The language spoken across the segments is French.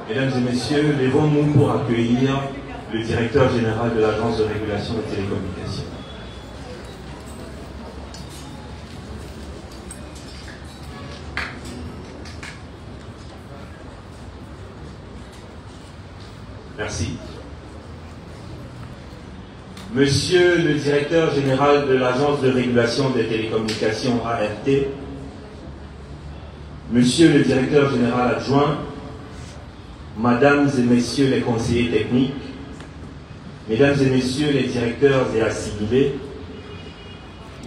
Mesdames et messieurs, levons-nous pour accueillir le directeur général de l'Agence de régulation des télécommunications. Merci. Monsieur le directeur général de l'Agence de régulation des télécommunications ART, Monsieur le directeur général adjoint, Mesdames et Messieurs les conseillers techniques, Mesdames et Messieurs les directeurs et assimilés,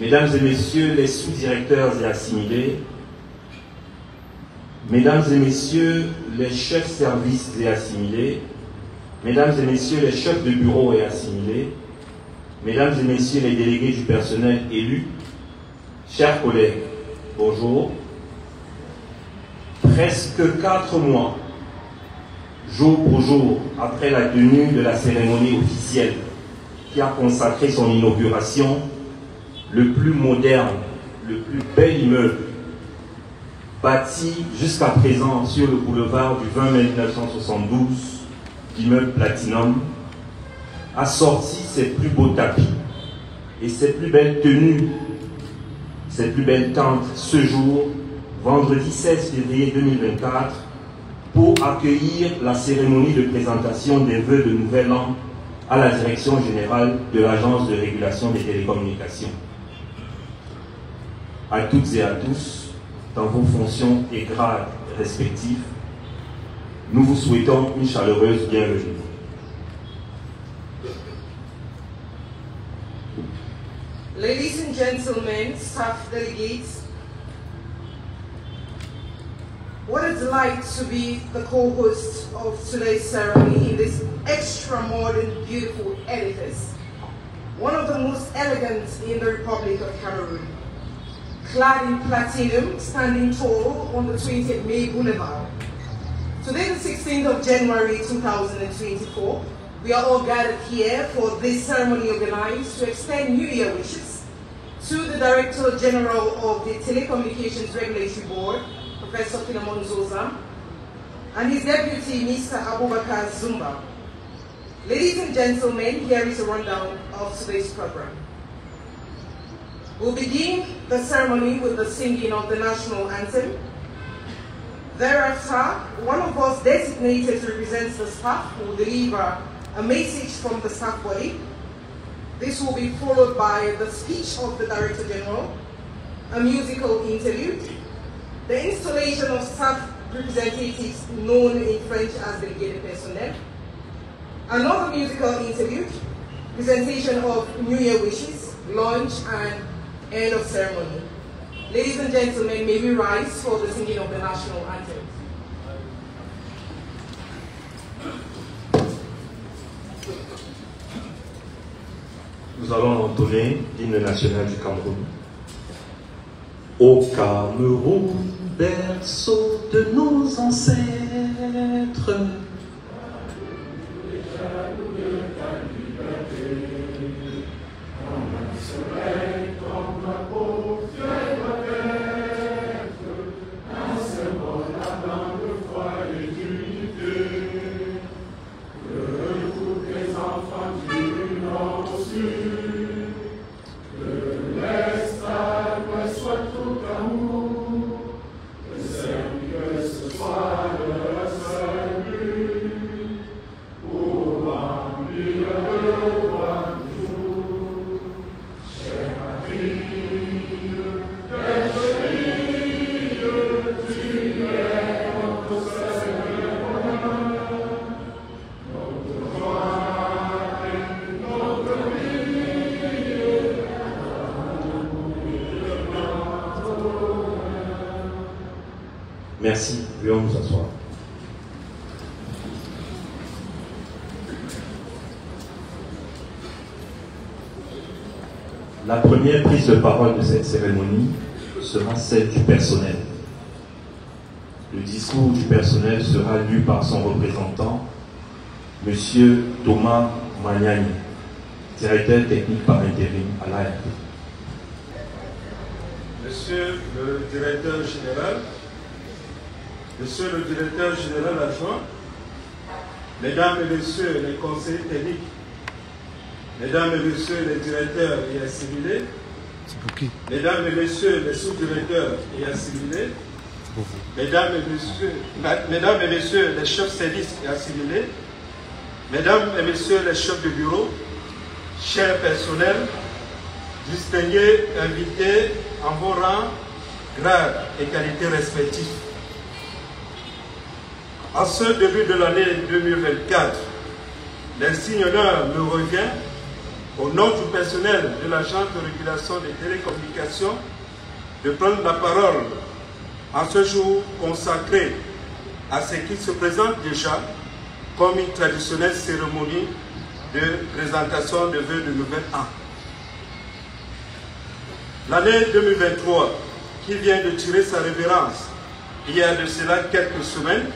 Mesdames et Messieurs les sous-directeurs et assimilés, Mesdames et Messieurs les chefs services et assimilés, Mesdames et Messieurs les chefs de bureau et assimilés, Mesdames et Messieurs les délégués du personnel élus, chers collègues, bonjour. Presque 4 mois, jour pour jour, après la tenue de la cérémonie officielle qui a consacré son inauguration, le plus moderne, le plus bel immeuble, bâti jusqu'à présent sur le boulevard du 20 mai 1972, l'immeuble Platinum, a sorti ses plus beaux tapis et ses plus belles tenues, ses plus belles tentes ce jour, vendredi 16 février 2024, pour accueillir la cérémonie de présentation des vœux de Nouvel An à la Direction générale de l'Agence de régulation des télécommunications. À toutes et à tous, dans vos fonctions et grades respectifs, nous vous souhaitons une chaleureuse bienvenue. Ladies and gentlemen, staff delegates, what a delight to be the co-host of today's ceremony in this extra modern, beautiful edifice, one of the most elegant in the Republic of Cameroon. Clad in platinum, standing tall on the 20th May Boulevard. Today, the 16th of January 2024, we are all gathered here for this ceremony organized to extend New Year wishes to the Director General of the Telecommunications Regulatory Board, Professor Philemon Zoza, and his deputy, Mr. Abubakar Zumba. Ladies and gentlemen, here is a rundown of today's program. We'll begin the ceremony with the singing of the national anthem. Thereafter, one of us designated to represent the staff will deliver a message from the staff body. This will be followed by the speech of the Director General, a musical interlude, the installation of staff representatives known in French as délégués de personnel, another musical interlude, presentation of New Year wishes, lunch, and end of ceremony. Ladies and gentlemen, may we rise for the singing of the national anthem. Nous allons entonner l'hymne national du Cameroun. Au Cameroun, berceau de nos ancêtres, merci, veuillons nous asseoir. La première prise de parole de cette cérémonie sera celle du personnel. Le discours du personnel sera lu par son représentant, M. Thomas Magnani, directeur technique par intérim à l'ART. Monsieur le directeur général, Monsieur le directeur général adjoint, Mesdames et Messieurs les conseillers techniques, Mesdames et Messieurs les directeurs et assimilés, Mesdames et Messieurs les sous-directeurs et assimilés, Mesdames et Messieurs les chefs de service et assimilés, Mesdames et Messieurs les chefs de bureau, chers personnels, distingués invités en vos rangs, grades et qualités respectifs. En ce début de l'année 2024, l'insigne honneur me revient, au nom du personnel de l'Agence de régulation des télécommunications, de prendre la parole en ce jour consacré à ce qui se présente déjà comme une traditionnelle cérémonie de présentation de vœux de nouvel an. L'année 2023, qui vient de tirer sa révérence il y a de cela quelques semaines,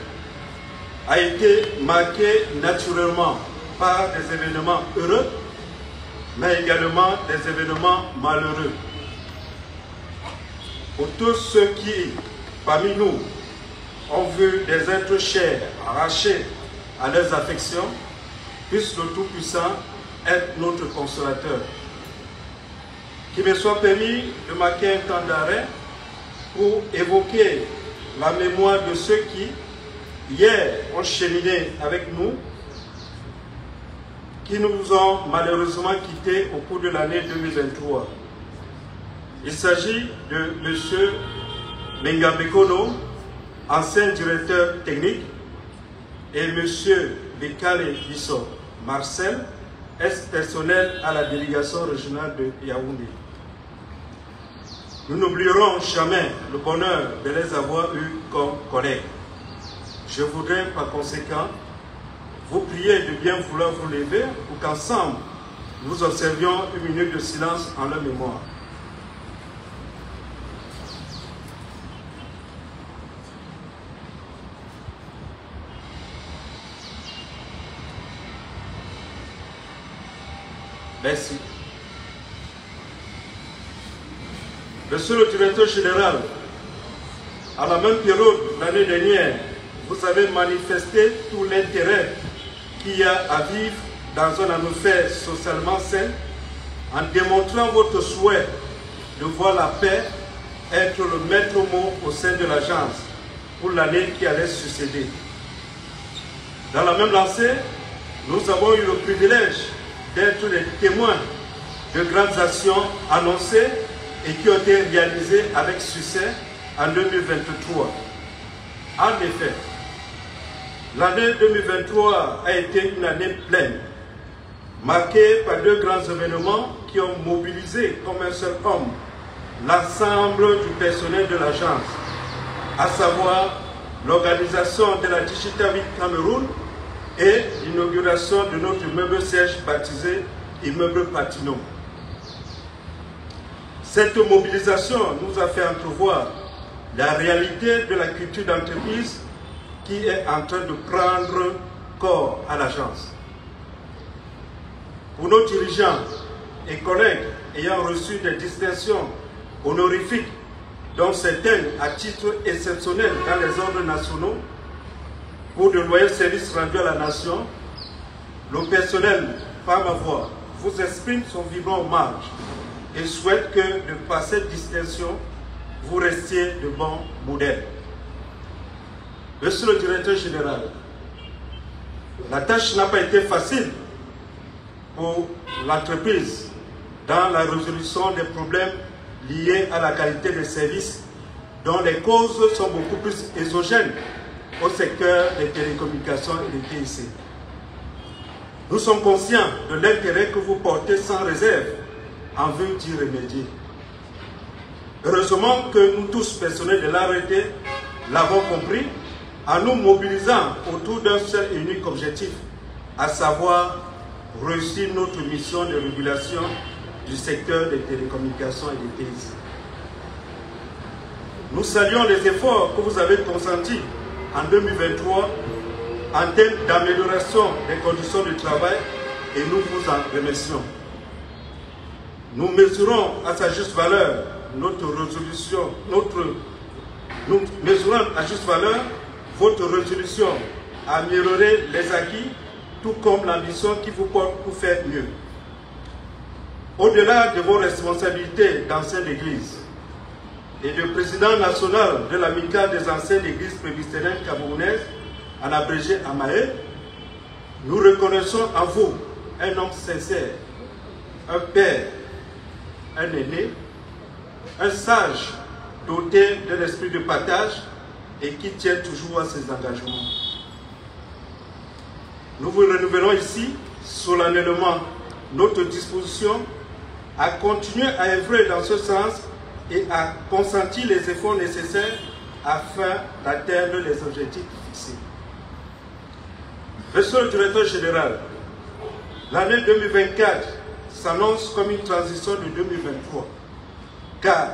a été marquée naturellement par des événements heureux, mais également des événements malheureux. Pour tous ceux qui, parmi nous, ont vu des êtres chers arrachés à leurs affections, puisse le Tout-Puissant être notre consolateur. Qu'il me soit permis de marquer un temps d'arrêt pour évoquer la mémoire de ceux qui, hier, ont cheminé avec nous, qui nous ont malheureusement quittés au cours de l'année 2023. Il s'agit de M. Mengabekono, ancien directeur technique, et M. Bekale Bisso Marcel, ex-personnel à la délégation régionale de Yaoundé. Nous n'oublierons jamais le bonheur de les avoir eus comme collègues. Je voudrais par conséquent vous prier de bien vouloir vous lever pour qu'ensemble nous observions une minute de silence en leur mémoire. Merci. Monsieur le directeur général, à la même période l'année dernière, vous avez manifesté tout l'intérêt qu'il y a à vivre dans un atmosphère socialement sain en démontrant votre souhait de voir la paix être le maître mot au sein de l'agence pour l'année qui allait succéder. Dans la même lancée, nous avons eu le privilège d'être les témoins de grandes actions annoncées et qui ont été réalisées avec succès en 2023. En effet, l'année 2023 a été une année pleine, marquée par deux grands événements qui ont mobilisé comme un seul homme l'ensemble du personnel de l'agence, à savoir l'organisation de la Digital Week Cameroun et l'inauguration de notre immeuble siège baptisé Immeuble Platinum. Cette mobilisation nous a fait entrevoir la réalité de la culture d'entreprise qui est en train de prendre corps à l'agence. Pour nos dirigeants et collègues ayant reçu des distinctions honorifiques, dont certaines à titre exceptionnel dans les ordres nationaux, pour de loyaux services rendus à la nation, le personnel, par ma voix, vous exprime son vibrant hommage et souhaite que, de par cette distinction, vous restiez de bons modèles. Monsieur le directeur général, la tâche n'a pas été facile pour l'entreprise dans la résolution des problèmes liés à la qualité des services dont les causes sont beaucoup plus exogènes au secteur des télécommunications et des TIC. Nous sommes conscients de l'intérêt que vous portez sans réserve en vue d'y remédier. Heureusement que nous tous, personnels de l'ART, l'avons compris en nous mobilisant autour d'un seul et unique objectif, à savoir réussir notre mission de régulation du secteur des télécommunications et des TIC. Nous saluons les efforts que vous avez consentis en 2023 en termes d'amélioration des conditions de travail et nous vous en remercions. Nous mesurons à sa juste valeur votre résolution à améliorer les acquis, tout comme l'ambition qui vous porte pour faire mieux. Au-delà de vos responsabilités d'ancien d'église et de président national de l'amicale des anciens d'église presbytérienne camerounaise, en abrégé AMAE, nous reconnaissons en vous un homme sincère, un père, un aîné, un sage doté d'un esprit de partage et qui tient toujours à ses engagements. Nous vous renouvelons ici solennellement notre disposition à continuer à œuvrer dans ce sens et à consentir les efforts nécessaires afin d'atteindre les objectifs fixés. Monsieur le directeur général, l'année 2024 s'annonce comme une transition de 2023, car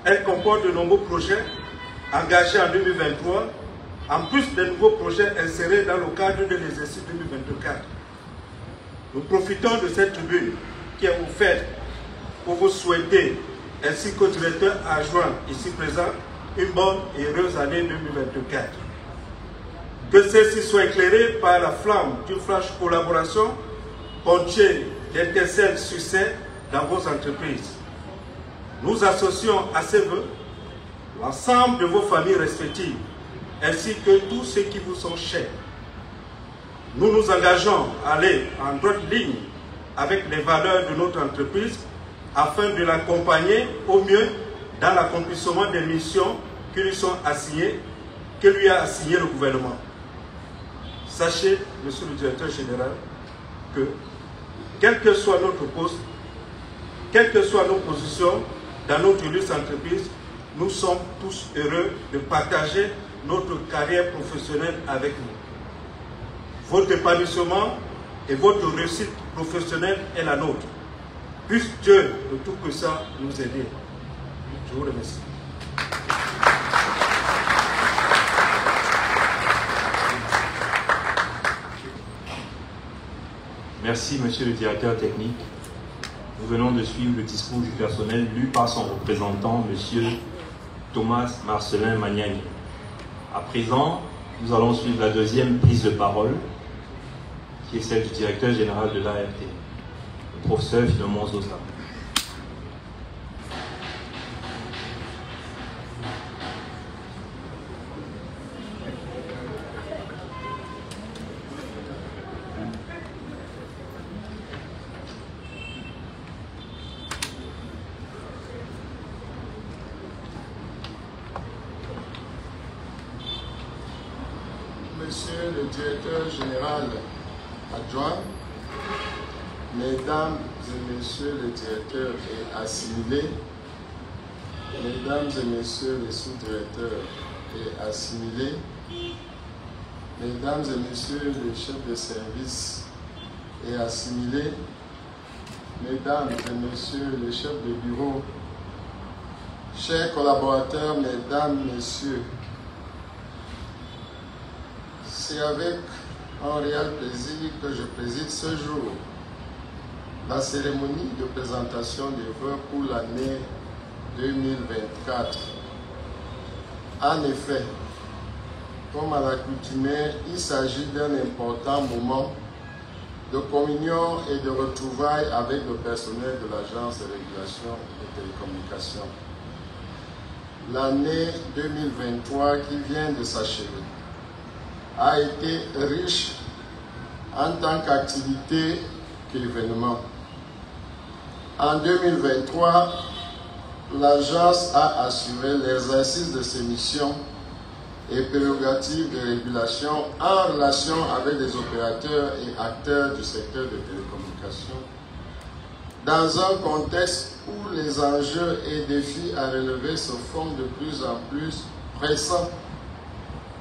elle comporte de nombreux projets engagés en 2023, en plus de nouveaux projets insérés dans le cadre de l'exercice 2024. Nous profitons de cette tribune qui est offerte pour vous souhaiter, ainsi qu'au directeur adjoint ici présent, une bonne et heureuse année 2024. Que celle-ci soit éclairée par la flamme d'une franche collaboration, ponctuée d'étincelles succès dans vos entreprises. Nous associons à ces vœux l'ensemble de vos familles respectives, ainsi que tous ceux qui vous sont chers. Nous nous engageons à aller en droite ligne avec les valeurs de notre entreprise afin de l'accompagner au mieux dans l'accomplissement des missions qui lui sont assignées, que lui a assigné le gouvernement. Sachez, monsieur le directeur général, que quel que soit notre poste, quelles que soient nos positions dans notre illustre entreprise, nous sommes tous heureux de partager notre carrière professionnelle avec vous. Votre épanouissement et votre réussite professionnelle est la nôtre. Puisse Dieu, le Tout-Puissant, nous aider. Je vous remercie. Merci, monsieur le directeur technique. Nous venons de suivre le discours du personnel lu par son représentant, monsieur Thomas Marcelin Magnani. À présent, nous allons suivre la deuxième prise de parole, qui est celle du directeur général de l'ART, le professeur Philemon Zosa. Monsieur le directeur général adjoint, mesdames et messieurs les directeurs et assimilés, mesdames et messieurs les sous-directeurs et assimilés, mesdames et messieurs les chefs de service et assimilés, mesdames et messieurs les chefs de bureau, chers collaborateurs, mesdames, messieurs, c'est avec un réel plaisir que je préside ce jour la cérémonie de présentation des vœux pour l'année 2024. En effet, comme à l'accoutumée, il s'agit d'un important moment de communion et de retrouvailles avec le personnel de l'Agence de régulation des télécommunications. L'année 2023 qui vient de s'achever a été riche en tant qu'activité qu'événement. En 2023, l'agence a assuré l'exercice de ses missions et prérogatives de régulation en relation avec les opérateurs et acteurs du secteur des télécommunications, dans un contexte où les enjeux et défis à relever se font de plus en plus pressants,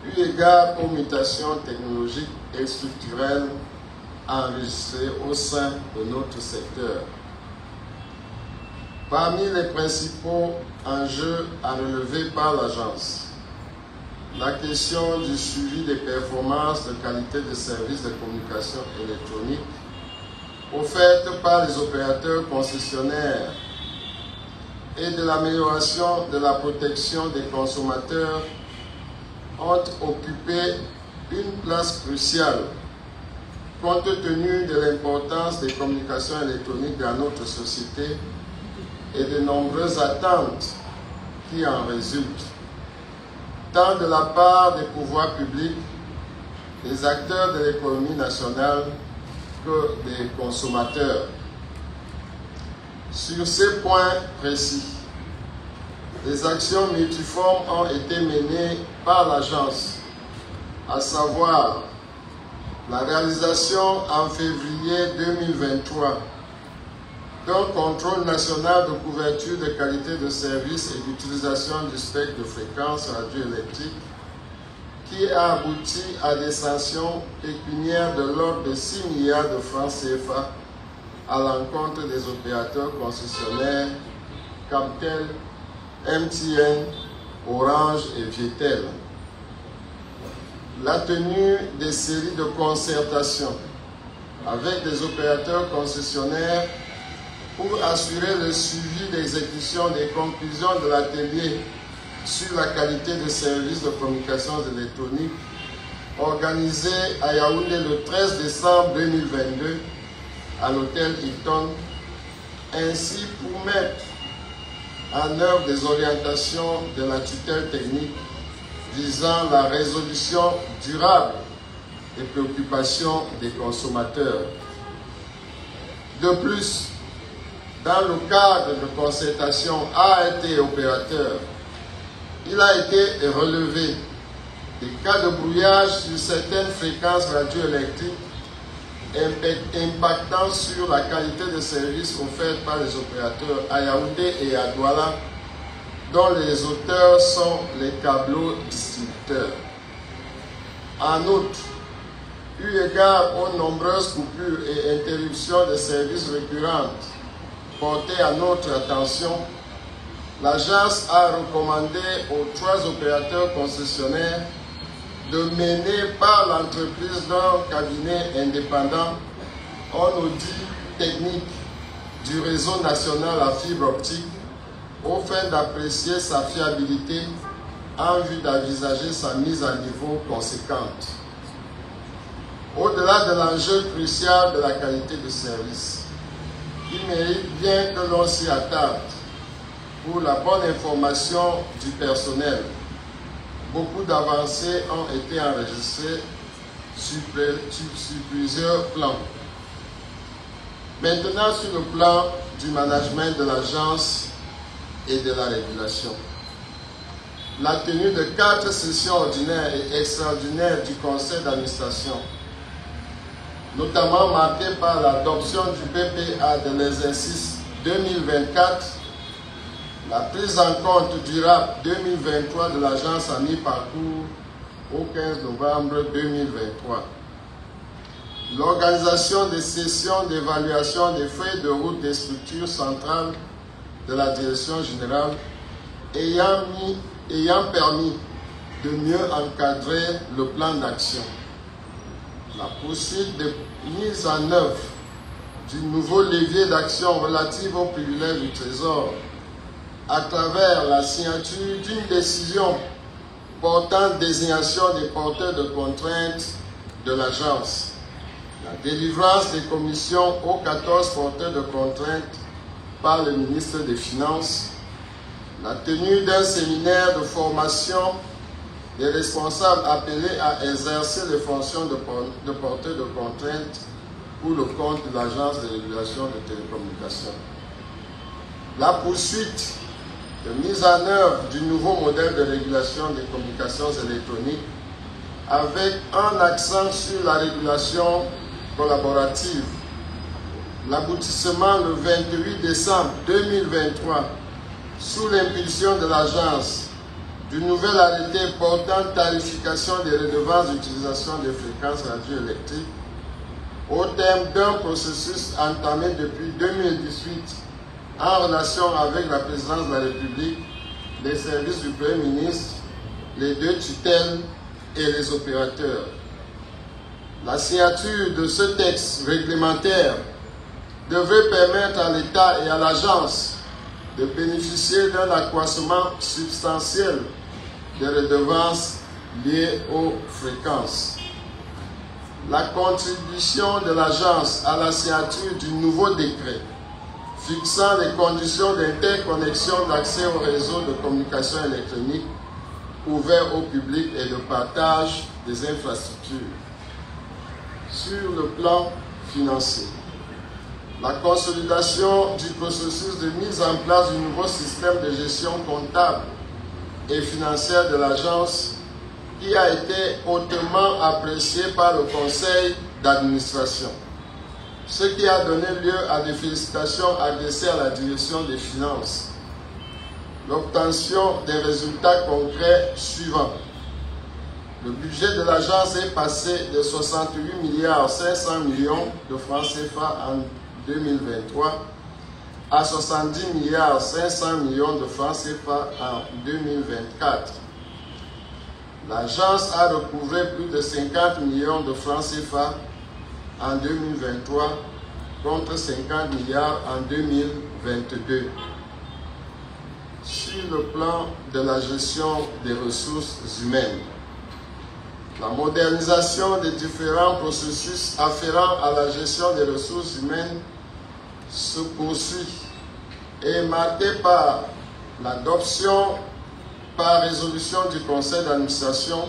eu égard aux mutations technologiques et structurelles enregistrées au sein de notre secteur. Parmi les principaux enjeux à relever par l'agence, la question du suivi des performances de qualité de services de communication électronique offertes par les opérateurs concessionnaires et de l'amélioration de la protection des consommateurs ont occupé une place cruciale compte tenu de l'importance des communications électroniques dans notre société et de nombreuses attentes qui en résultent, tant de la part des pouvoirs publics, des acteurs de l'économie nationale que des consommateurs. Sur ces points précis, des actions multiformes ont été menées par l'agence, à savoir la réalisation en février 2023 d'un contrôle national de couverture de qualité de service et d'utilisation du spectre de fréquence radioélectrique qui a abouti à des sanctions pécuniaires de l'ordre de 6 milliards de francs CFA à l'encontre des opérateurs concessionnaires Camtel, MTN, Orange et Vietel. La tenue des séries de concertation avec des opérateurs concessionnaires pour assurer le suivi d'exécution des conclusions de l'atelier sur la qualité de services de communications électroniques organisé à Yaoundé le 13 décembre 2022 à l'hôtel Hilton, ainsi pour mettre en œuvre des orientations de la tutelle technique visant la résolution durable des préoccupations des consommateurs. De plus, dans le cadre de concertation ART opérateur, il a été relevé des cas de brouillage sur certaines fréquences radioélectriques impactant sur la qualité de service offerte par les opérateurs à Yaoundé et à Douala, dont les auteurs sont les câbleaux distributeurs. En outre, eu égard aux nombreuses coupures et interruptions de services récurrentes portées à notre attention, l'agence a recommandé aux 3 opérateurs concessionnaires de mener par l'entreprise d'un cabinet indépendant un audit technique du réseau national à fibre optique aux fins d'apprécier sa fiabilité en vue d'envisager sa mise à niveau conséquente. Au-delà de l'enjeu crucial de la qualité de service, il mérite bien que l'on s'y attarde pour la bonne information du personnel. Beaucoup d'avancées ont été enregistrées sur plusieurs plans. Maintenant, sur le plan du management de l'agence et de la régulation. La tenue de 4 sessions ordinaires et extraordinaires du conseil d'administration, notamment marquée par l'adoption du PPA de l'exercice 2024, la prise en compte du RAP 2023 de l'agence à mi-parcours au 15 novembre 2023. L'organisation des sessions d'évaluation des feuilles de route des structures centrales de la direction générale ayant permis de mieux encadrer le plan d'action. La poursuite de mise en œuvre du nouveau levier d'action relative aux privilèges du Trésor à travers la signature d'une décision portant désignation des porteurs de contraintes de l'agence, la délivrance des commissions aux 14 porteurs de contraintes par le ministre des Finances, la tenue d'un séminaire de formation des responsables appelés à exercer les fonctions de porteurs de contraintes pour le compte de l'Agence de régulation des télécommunications. La poursuite de mise en œuvre du nouveau modèle de régulation des communications électroniques avec un accent sur la régulation collaborative. L'aboutissement le 28 décembre 2023 sous l'impulsion de l'agence du nouvel arrêté portant tarification des redevances d'utilisation des fréquences radioélectriques au terme d'un processus entamé depuis 2018 en relation avec la présidence de la République, les services du Premier ministre, les 2 tutelles et les opérateurs. La signature de ce texte réglementaire devrait permettre à l'État et à l'agence de bénéficier d'un accroissement substantiel des redevances liées aux fréquences. la contribution de l'agence à la signature du nouveau décret fixant les conditions d'interconnexion d'accès au réseau de communication électronique ouvert au public et de partage des infrastructures. Sur le plan financier, la consolidation du processus de mise en place du nouveau système de gestion comptable et financière de l'agence qui a été hautement apprécié par le conseil d'administration, ce qui a donné lieu à des félicitations adressées à la direction des finances. L'obtention des résultats concrets suivants. Le budget de l'agence est passé de 68,5 milliards de francs CFA en 2023 à 70,5 milliards de francs CFA en 2024. L'agence a recouvré plus de 50 millions de francs CFA en 2023 contre 50 milliards en 2022. Sur le plan de la gestion des ressources humaines, la modernisation des différents processus afférents à la gestion des ressources humaines se poursuit et est marquée par l'adoption par résolution du conseil d'administration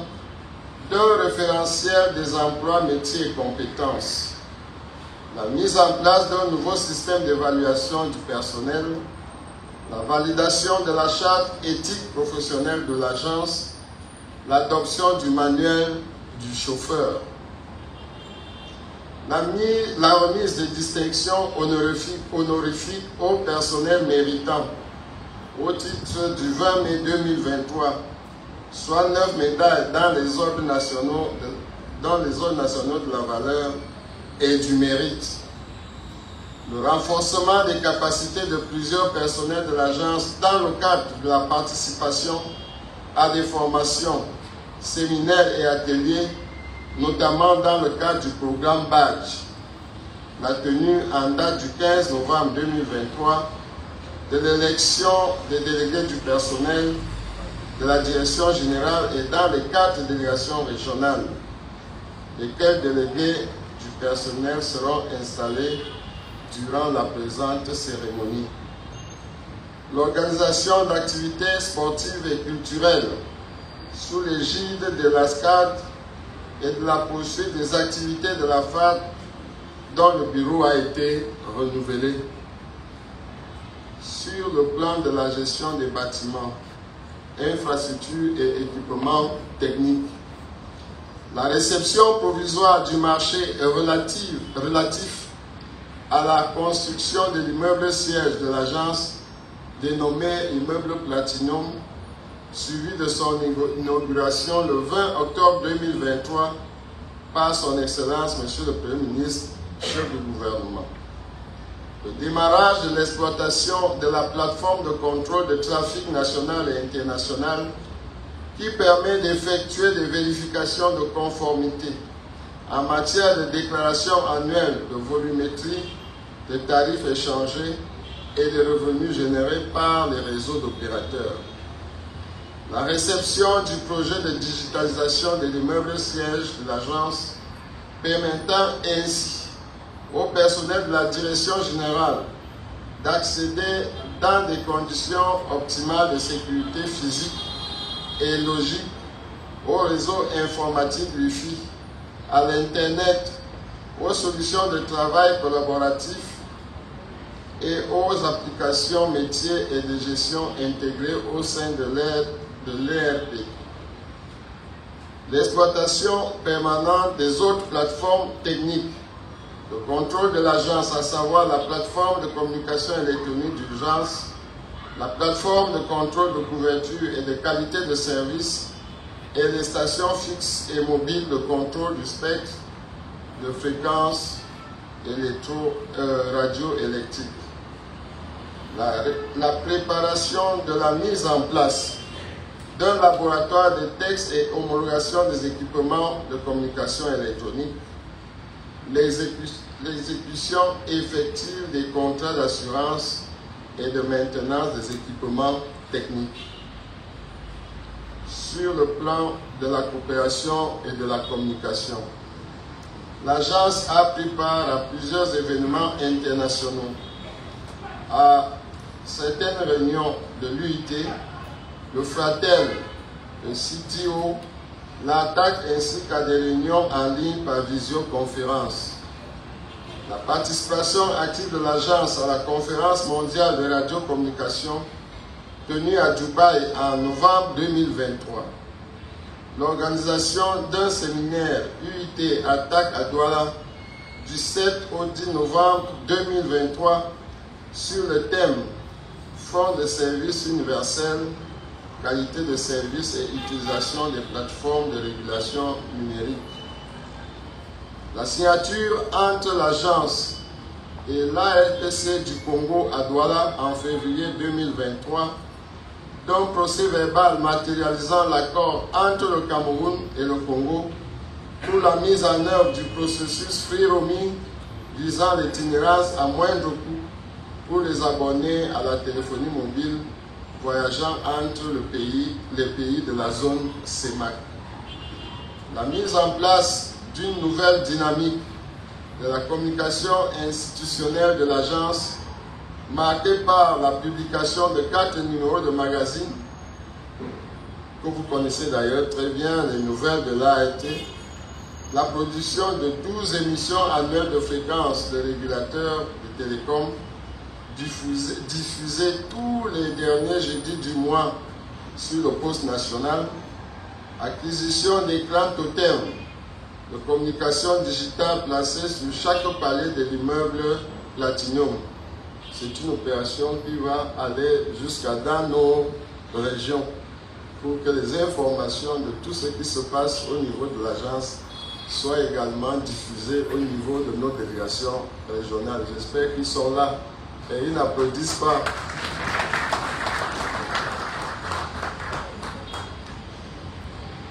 d'un référentiel des emplois, métiers et compétences, la mise en place d'un nouveau système d'évaluation du personnel, la validation de la charte éthique professionnelle de l'agence, l'adoption du manuel du chauffeur, la remise des distinctions honorifiques au personnel méritant au titre du 20 mai 2023, soit 9 médailles dans les ordres nationaux de la valeur et du mérite. Le renforcement des capacités de plusieurs personnels de l'agence dans le cadre de la participation à des formations, séminaires et ateliers, notamment dans le cadre du programme BADGE. La tenue en date du 15 novembre 2023 de l'élection des délégués du personnel de la direction générale et dans les 4 délégations régionales, lesquels délégués du personnel seront installés durant la présente cérémonie. L'organisation d'activités sportives et culturelles sous l'égide de l'ASCAD et de la poursuite des activités de la FAD dont le bureau a été renouvelé. Sur le plan de la gestion des bâtiments, infrastructures et équipements techniques, la réception provisoire du marché est relatif à la construction de l'immeuble siège de l'agence dénommé immeuble Platinum, suivi de son inauguration le 20 octobre 2023 par son Excellence, Monsieur le Premier ministre, chef du gouvernement. Le démarrage de l'exploitation de la plateforme de contrôle de trafic national et international qui permet d'effectuer des vérifications de conformité en matière de déclaration annuelle de volumétrie, de tarifs échangés et de revenus générés par les réseaux d'opérateurs. La réception du projet de digitalisation de l'immeuble siège de l'agence permettant ainsi au personnel de la direction générale d'accéder dans des conditions optimales de sécurité physique et logique au réseau informatique Wi-Fi, à l'Internet, aux solutions de travail collaboratif et aux applications métiers et de gestion intégrées au sein de l'ERP. L'exploitation permanente des autres plateformes techniques, le contrôle de l'agence, à savoir la plateforme de communication électronique d'urgence, la plateforme de contrôle de couverture et de qualité de service et les stations fixes et mobiles de contrôle du spectre de fréquences radioélectriques. La préparation de la mise en place d'un laboratoire de texte et homologation des équipements de communication électronique, l'exécution effective des contrats d'assurance et de maintenance des équipements techniques. Sur le plan de la coopération et de la communication, l'agence a pris part à plusieurs événements internationaux. À certaines réunions de l'UIT, le Fratel, le CTO, l'attaque ainsi qu'à des réunions en ligne par visioconférence. La participation active de l'agence à la conférence mondiale de radiocommunication tenue à Dubaï en novembre 2023. L'organisation d'un séminaire UIT Attaque à Douala du 7 au 10 novembre 2023 sur le thème Fonds de services universels, qualité de service et utilisation des plateformes de régulation numérique. La signature entre l'agence et l'ARTC du Congo à Douala en février 2023 d'un procès verbal matérialisant l'accord entre le Cameroun et le Congo pour la mise en œuvre du processus free roaming visant l'itinérance à moindre coût pour les abonnés à la téléphonie mobile voyageant entre les pays de la zone CEMAC. La mise en place d'une nouvelle dynamique de la communication institutionnelle de l'agence, marquée par la publication de 4 numéros de magazine, que vous connaissez d'ailleurs très bien, les nouvelles de l'ART, la production de 12 émissions annuelles de fréquence de régulateurs de télécom, diffusées tous les derniers jeudis du mois sur le poste national, acquisition d'écrans totem de communication digitale placés sur chaque palier de l'immeuble Platinum. C'est une opération qui va aller jusqu'à dans nos régions pour que les informations de tout ce qui se passe au niveau de l'agence soient également diffusées au niveau de nos délégations régionales. J'espère qu'ils sont là et ils n'applaudissent pas.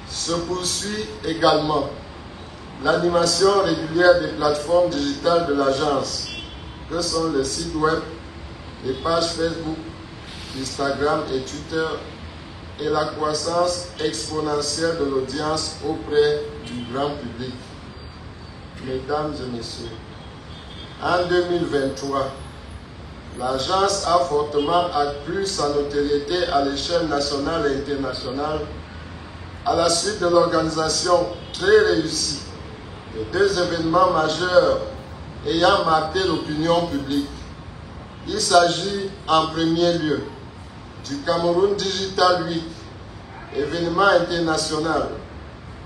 Se poursuit également l'animation régulière des plateformes digitales de l'agence, que sont les sites web, les pages Facebook, Instagram et Twitter, et la croissance exponentielle de l'audience auprès du grand public. Mesdames et messieurs, en 2023, l'agence a fortement accru sa notoriété à l'échelle nationale et internationale à la suite de l'organisation très réussie de 2 événements majeurs ayant marqué l'opinion publique. Il s'agit en premier lieu du Cameroun Digital Week, événement international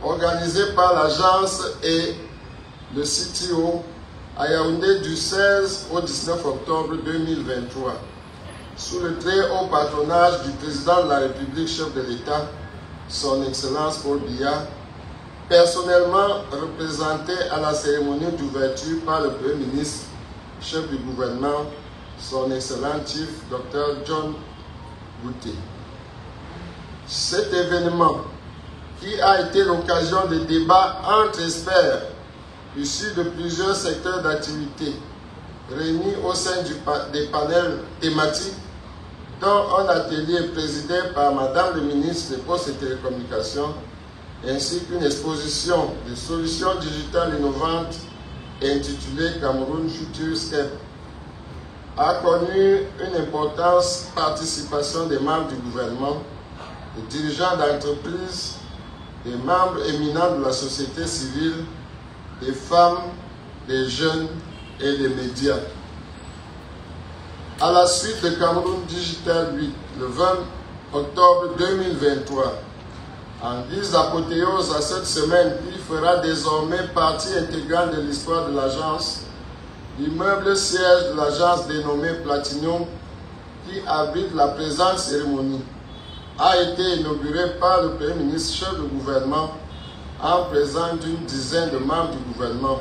organisé par l'agence et le CTO à Yaoundé du 16 au 19 octobre 2023, sous le très haut patronage du président de la République, chef de l'État, son Excellence Paul Biya, personnellement représenté à la cérémonie d'ouverture par le Premier ministre, chef du gouvernement, son Excellent Chief Dr John Bouté. Cet événement, qui a été l'occasion de débats entre experts issus de plusieurs secteurs d'activité, réunis au sein des panels thématiques, dont un atelier présidé par Madame le ministre des Postes et Télécommunications, ainsi qu'une exposition de solutions digitales innovantes intitulée Cameroun Future Step, a connu une importante participation des membres du gouvernement, des dirigeants d'entreprises, des membres éminents de la société civile, des femmes, des jeunes et des médias. À la suite de Cameroun Digital Week, le 20 octobre 2023, en guise d'apothéose à cette semaine qui fera désormais partie intégrante de l'histoire de l'agence, l'immeuble siège de l'agence dénommé Platinum, qui abrite la présente cérémonie, a été inauguré par le Premier ministre, chef du gouvernement, en présence d'une dizaine de membres du gouvernement,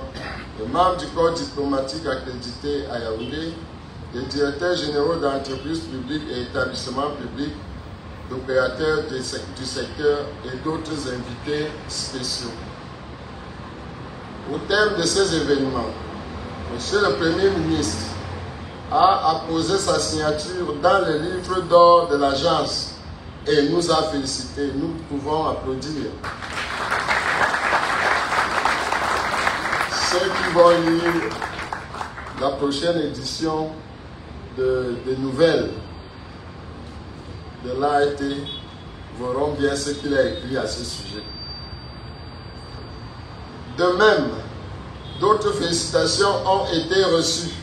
des membres du corps diplomatique accrédité à Yaoundé, des directeurs généraux d'entreprises publiques et établissements publics, d'opérateurs du secteur et d'autres invités spéciaux. Au terme de ces événements, Monsieur le Premier ministre a apposé sa signature dans le livre d'or de l'agence et nous a félicités. Nous pouvons applaudir. ceux qui vont lire la prochaine édition des nouvelles de l'AET verront bien ce qu'il a écrit à ce sujet. De même, d'autres félicitations ont été reçues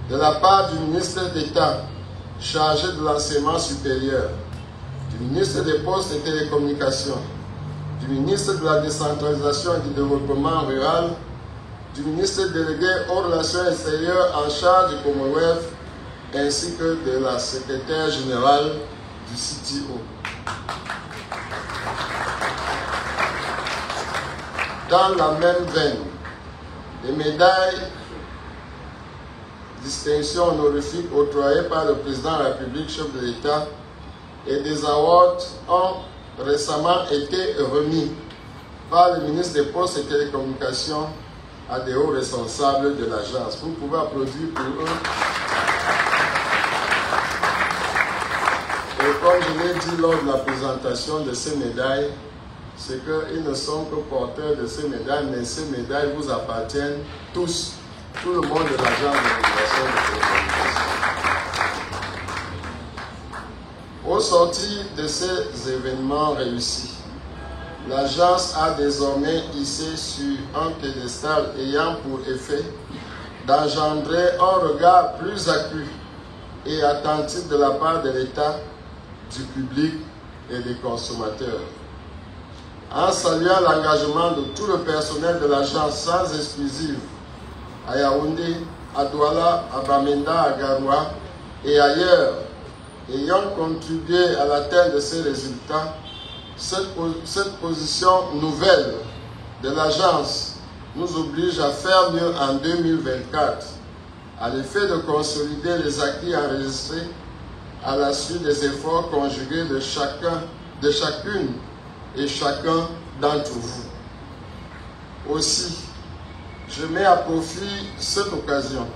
de la part du ministre d'État chargé de l'enseignement supérieur, du ministre des Postes et Télécommunications, du ministre de la Décentralisation et du Développement rural, du ministre délégué aux relations extérieures en charge du Commonwealth, ainsi que de la secrétaire générale du CTO. Dans la même veine, les médailles distinction honorifique octroyées par le président de la République, chef de l'État, et des awards ont récemment été remis par le ministre des Postes et Télécommunications à des hauts responsables de l'agence. Vous pouvez applaudir pour eux. Et comme je l'ai dit lors de la présentation de ces médailles, c'est qu'ils ne sont que porteurs de ces médailles, mais ces médailles vous appartiennent tous, tout le monde de l'agence de régulation de télécommunications. Au sortir de ces événements réussis, l'agence a désormais hissé sur un piédestal ayant pour effet d'engendrer un regard plus accru et attentif de la part de l'État, du public et des consommateurs. En saluant l'engagement de tout le personnel de l'agence sans exclusive à Yaoundé, à Douala, à Bamenda, à Garoua et ailleurs, ayant contribué à l'atteinte de ces résultats, cette position nouvelle de l'agence nous oblige à faire mieux en 2024, à l'effet de consolider les acquis enregistrés à la suite des efforts conjugués de chacune et chacun d'entre vous. Aussi, je mets à profit cette occasion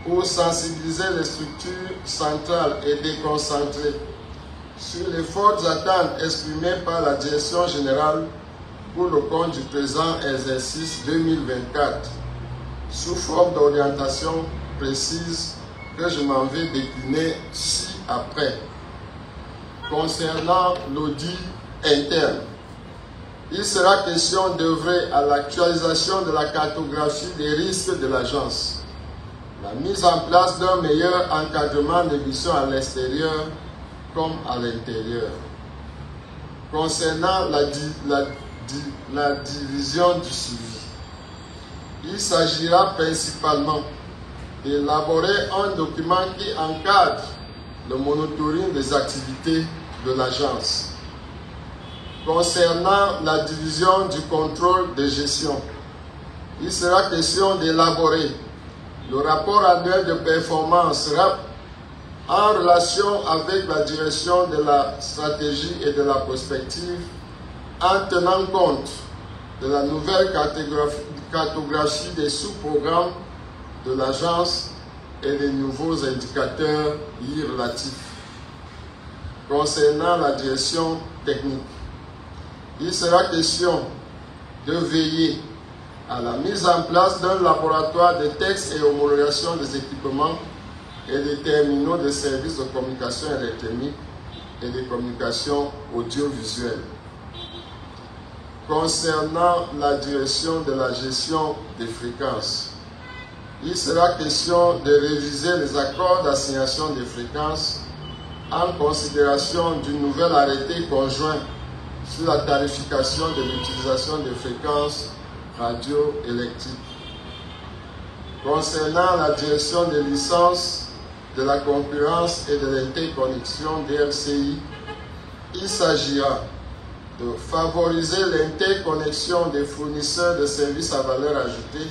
pour sensibiliser les structures centrales et déconcentrées sur les fortes attentes exprimées par la Direction générale pour le compte du présent exercice 2024, sous forme d'orientation précise que je m'en vais décliner ci-après. Concernant l'audit interne, il sera question d'œuvrer à l'actualisation de la cartographie des risques de l'agence, la mise en place d'un meilleur encadrement des missions à l'extérieur comme à l'intérieur. Concernant la division du suivi, il s'agira principalement d'élaborer un document qui encadre le monitoring des activités de l'agence. Concernant la division du contrôle de gestion, il sera question d'élaborer le rapport annuel de performance en relation avec la direction de la stratégie et de la prospective, en tenant compte de la nouvelle cartographie des sous-programmes de l'agence et des nouveaux indicateurs y relatifs. Concernant la direction technique, il sera question de veiller à la mise en place d'un laboratoire de tests et homologation des équipements et des terminaux de services de communication électronique et de communication audiovisuelle. Concernant la direction de la gestion des fréquences, il sera question de réviser les accords d'assignation des fréquences en considération du nouvel arrêté conjoint sur la tarification de l'utilisation des fréquences radioélectriques. Concernant la direction des licences de la concurrence et de l'interconnexion DLCI, il s'agira de favoriser l'interconnexion des fournisseurs de services à valeur ajoutée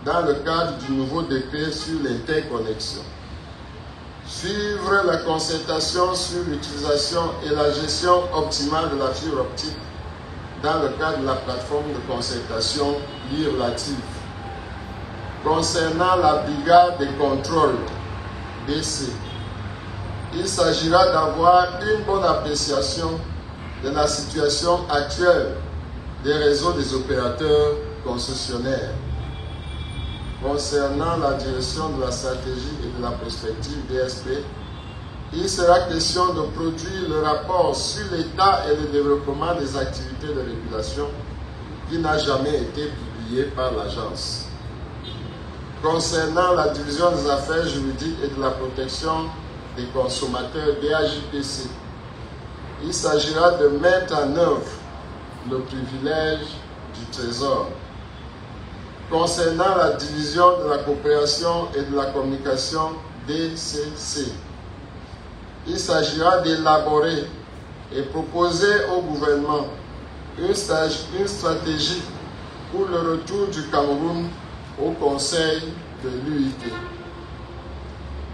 dans le cadre du nouveau décret sur l'interconnexion. Suivre la concertation sur l'utilisation et la gestion optimale de la fibre optique dans le cadre de la plateforme de concertation relative. Concernant la brigade de contrôle BC, il s'agira d'avoir une bonne appréciation de la situation actuelle des réseaux des opérateurs concessionnaires. concernant la direction de la stratégie et de la perspective DSP, il sera question de produire le rapport sur l'état et le développement des activités de régulation qui n'a jamais été publié par l'agence. Concernant la division des affaires juridiques et de la protection des consommateurs DAJPC, il s'agira de mettre en œuvre le privilège du Trésor. Concernant la division de la coopération et de la communication DCC, il s'agira d'élaborer et proposer au gouvernement une stratégie pour le retour du Cameroun au Conseil de l'UIT.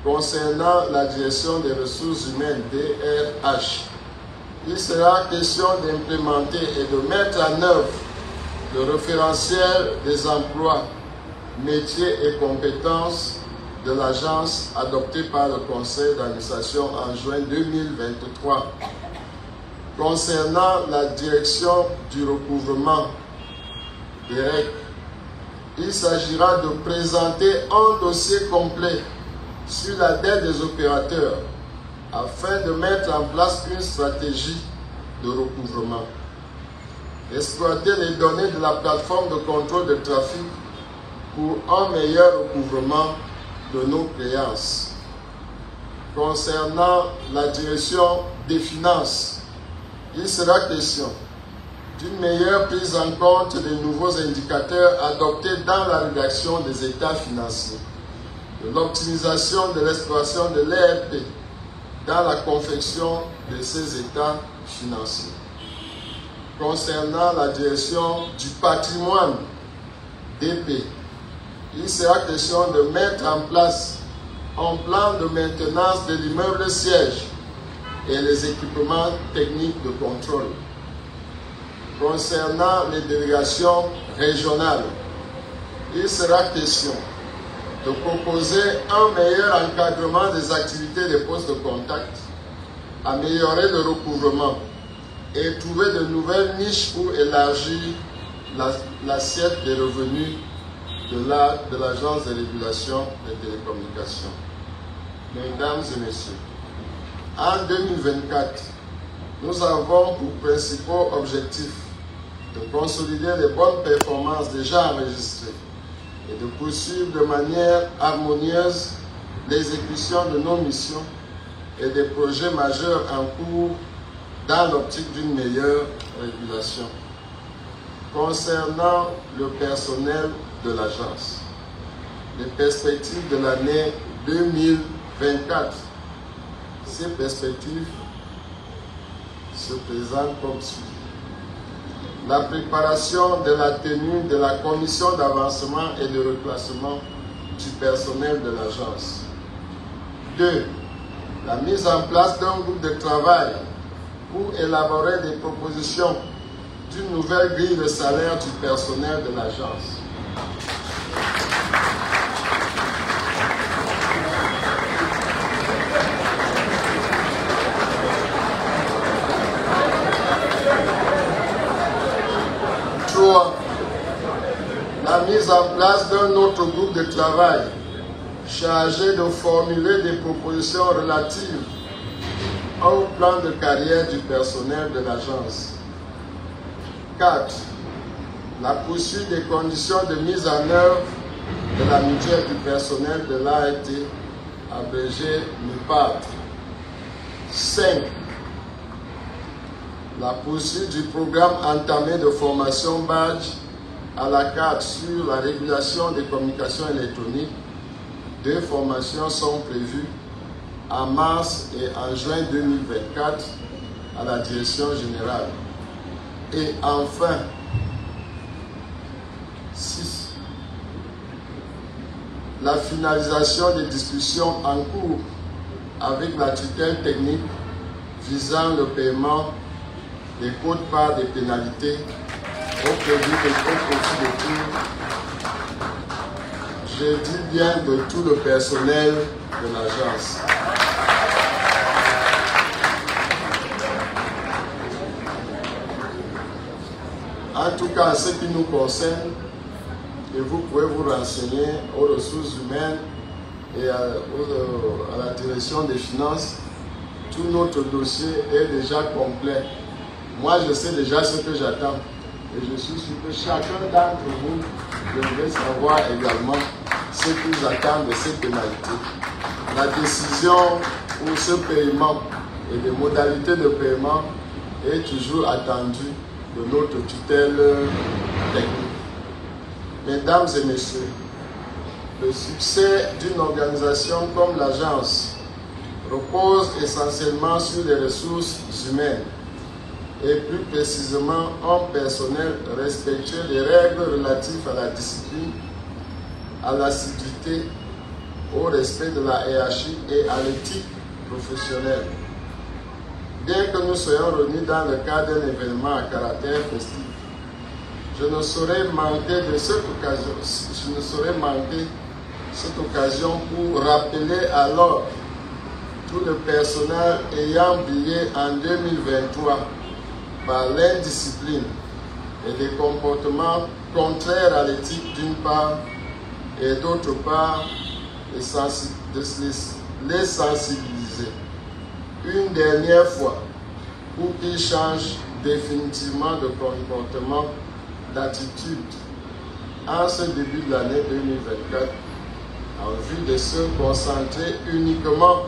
Concernant la direction des ressources humaines DRH, il sera question d'implémenter et de mettre en œuvre le référentiel des emplois, métiers et compétences de l'agence adopté par le conseil d'administration en juin 2023. Concernant la direction du recouvrement des règles, il s'agira de présenter un dossier complet sur la dette des opérateurs afin de mettre en place une stratégie de recouvrement. Exploiter les données de la plateforme de contrôle de trafic pour un meilleur recouvrement de nos créances. Concernant la direction des finances, il sera question d'une meilleure prise en compte des nouveaux indicateurs adoptés dans la rédaction des états financiers, de l'optimisation de l'exploitation de l'ERP dans la confection de ces états financiers. Concernant la direction du patrimoine DP, il sera question de mettre en place un plan de maintenance de l'immeuble siège et les équipements techniques de contrôle. Concernant les délégations régionales, il sera question de proposer un meilleur encadrement des activités des postes de contact, améliorer le recouvrement et trouver de nouvelles niches pour élargir l'assiette des revenus de l'Agence de régulation des télécommunications. Mesdames et messieurs, en 2024, nous avons pour principaux objectifs de consolider les bonnes performances déjà enregistrées et de poursuivre de manière harmonieuse l'exécution de nos missions et des projets majeurs en cours dans l'optique d'une meilleure régulation. Concernant le personnel de l'agence, les perspectives de l'année 2024, ces perspectives se présentent comme suit. La préparation de la tenue de la commission d'avancement et de reclassement du personnel de l'agence. 2. La mise en place d'un groupe de travail pour élaborer des propositions d'une nouvelle grille de salaire du personnel de l'agence. La mise en place d'un autre groupe de travail chargé de formuler des propositions relatives au plan de carrière du personnel de l'agence. 4. La poursuite des conditions de mise en œuvre de la mutuelle du personnel de l'AET, abrégé MUPAT. 5. La poursuite du programme entamé de formation badge à la carte sur la régulation des communications électroniques. 2 formations sont prévues en mars et en juin 2024 à la direction générale. Et enfin, 6. La finalisation des discussions en cours avec la tutelle technique visant le paiement des quotes-parts des pénalités au profit de tout, je dis bien de tout le personnel de l'agence. En tout cas, en ce qui nous concerne, et vous pouvez vous renseigner aux ressources humaines et à la direction des finances. Tout notre dossier est déjà complet. Moi, je sais déjà ce que j'attends. Et je suis sûr que chacun d'entre vous devrait savoir également ce qu'ils attendent de ces pénalités. La décision pour ce paiement et les modalités de paiement est toujours attendue de notre tutelle technique. Mesdames et messieurs, le succès d'une organisation comme l'agence repose essentiellement sur les ressources humaines et plus précisément un personnel respectueux des règles relatives à la discipline, à l'assiduité, au respect de la hiérarchie et à l'éthique professionnelle. Bien que nous soyons réunis dans le cadre d'un événement à caractère festif, je ne saurais manquer cette occasion pour rappeler alors tout le personnel ayant brillé en 2023 par l'indiscipline et des comportements contraires à l'éthique d'une part et d'autre part les sensibiliser une dernière fois pour qu'ils changent définitivement de comportement, d'attitude en ce début de l'année 2024 en vue de se concentrer uniquement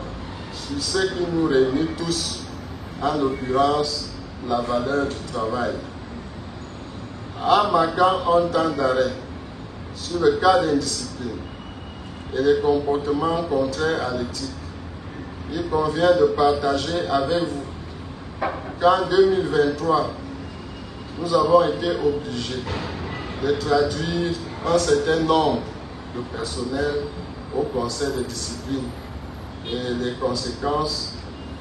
sur ce qui nous réunit tous, en l'occurrence la valeur du travail. En marquant un temps d'arrêt sur le cas d'indiscipline et les comportements contraires à l'éthique, il convient de partager avec vous qu'en 2023, nous avons été obligés de traduire un certain nombre de personnel au conseil de discipline et les conséquences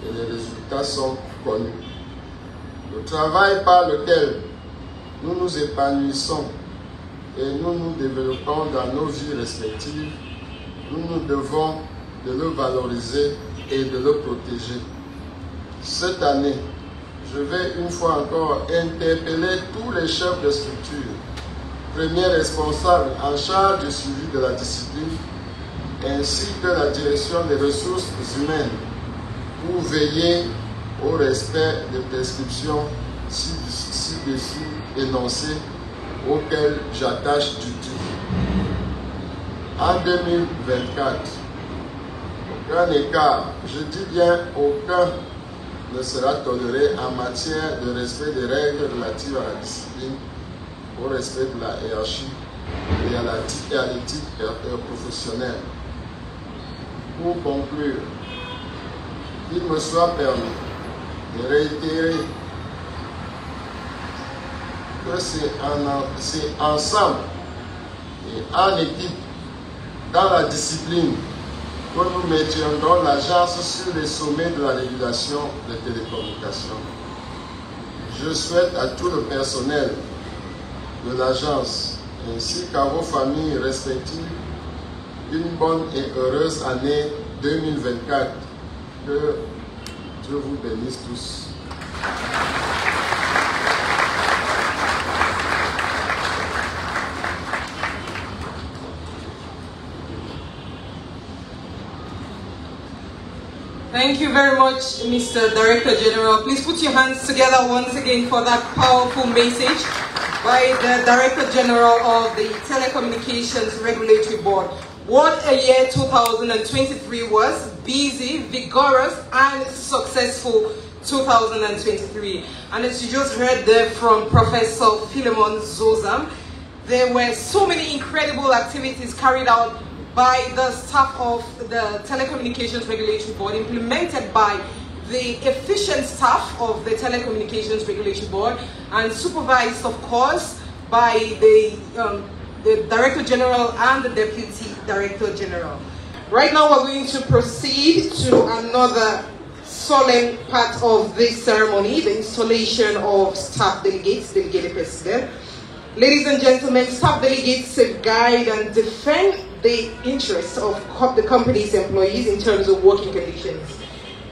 et les résultats sont connus. Le travail par lequel nous nous épanouissons et nous nous développons dans nos vies respectives, nous nous devons de le valoriser et de le protéger. Cette année, je vais une fois encore interpeller tous les chefs de structure, premiers responsables en charge du suivi de la discipline, ainsi que la direction des ressources humaines, pour veiller au respect des prescriptions ci-dessus énoncées auxquelles j'attache du tout. En 2024, aucun écart, je dis bien aucun, ne sera toléré en matière de respect des règles relatives à la discipline, au respect de la hiérarchie et à l'éthique professionnelle. Pour conclure, il me soit permis de réitérer que c'est ensemble et en équipe, dans la discipline, que nous maintiendrons l'agence sur les sommets de la régulation des télécommunications. Je souhaite à tout le personnel de l'agence ainsi qu'à vos familles respectives une bonne et heureuse année 2024. Que Dieu vous bénisse tous. Thank you very much, Mr. Director General. Please put your hands together once again for that powerful message by the Director General of the Telecommunications Regulatory Board. What a year 2023 was. Busy, vigorous, and successful 2023. And as you just heard there from Professor Philemon Zozam, there were so many incredible activities carried out by the staff of the Telecommunications Regulatory Board, implemented by the efficient staff of the Telecommunications Regulatory Board, and supervised, of course, by the Director General and the Deputy Director General. Right now we're going to proceed to another solemn part of this ceremony, the installation of staff delegates, delegated president. Ladies and gentlemen, staff delegates safeguard and defend the interests of the company's employees in terms of working conditions,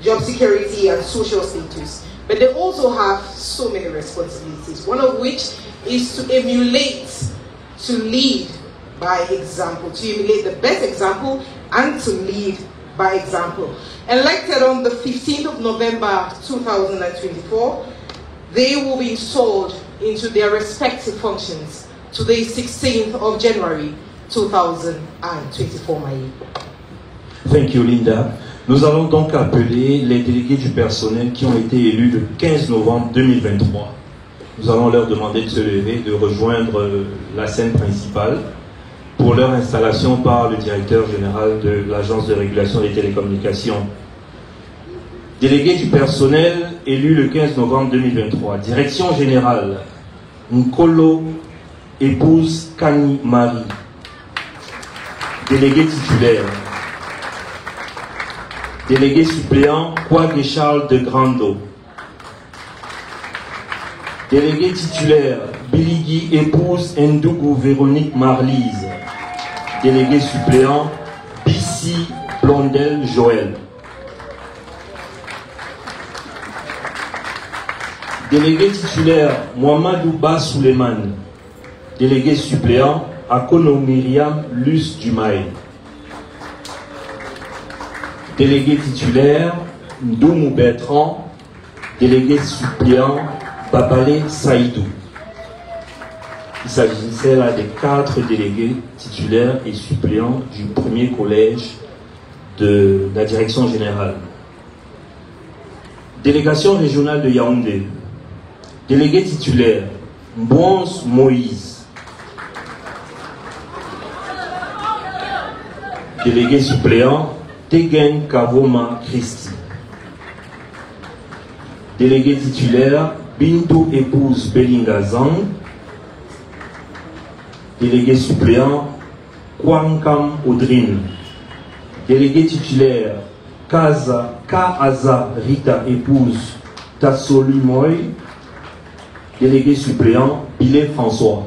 job security, and social status. But they also have so many responsibilities, one of which is to emulate, to lead, by example, to emulate the best example and to lead by example. Elected on the 15th of November 2024, they will be installed into their respective functions today, 16th of January 2024. Thank you, Linda. Nous allons donc appeler les délégués du personnel qui ont été élus le 15 novembre 2023. Nous allons leur demander de se lever, de rejoindre la scène principale pour leur installation par le directeur général de l'Agence de régulation des télécommunications. Délégués du personnel élus le 15 novembre 2023. Direction générale, Nkolo épouse Kani Marie. Délégué titulaire. Délégué suppléant, Kwage Charles de Grando. Délégué titulaire, Biligi épouse Ndougou Véronique Marlise. Délégué suppléant, Bissi Blondel Joël. Délégué titulaire, Mohamedou Ba Suleiman. Délégué suppléant, Akono Myriam Luce Dumaï. Délégué titulaire, Ndoumou Bertrand. Délégué suppléant, Babale Saïdou. Il s'agissait là des 4 délégués titulaires et suppléants du premier collège de la direction générale. Délégation régionale de Yaoundé. Délégué titulaire, Mbons Moïse. Délégué suppléant, Tegen Kavoma Christi. Délégué titulaire, Bintou épouse Belinga Zang. Délégué suppléant, Kwankam Audrine. Délégué titulaire, Kaaza Rita épouse Tassolu Moy. Délégué suppléant, Bilé François.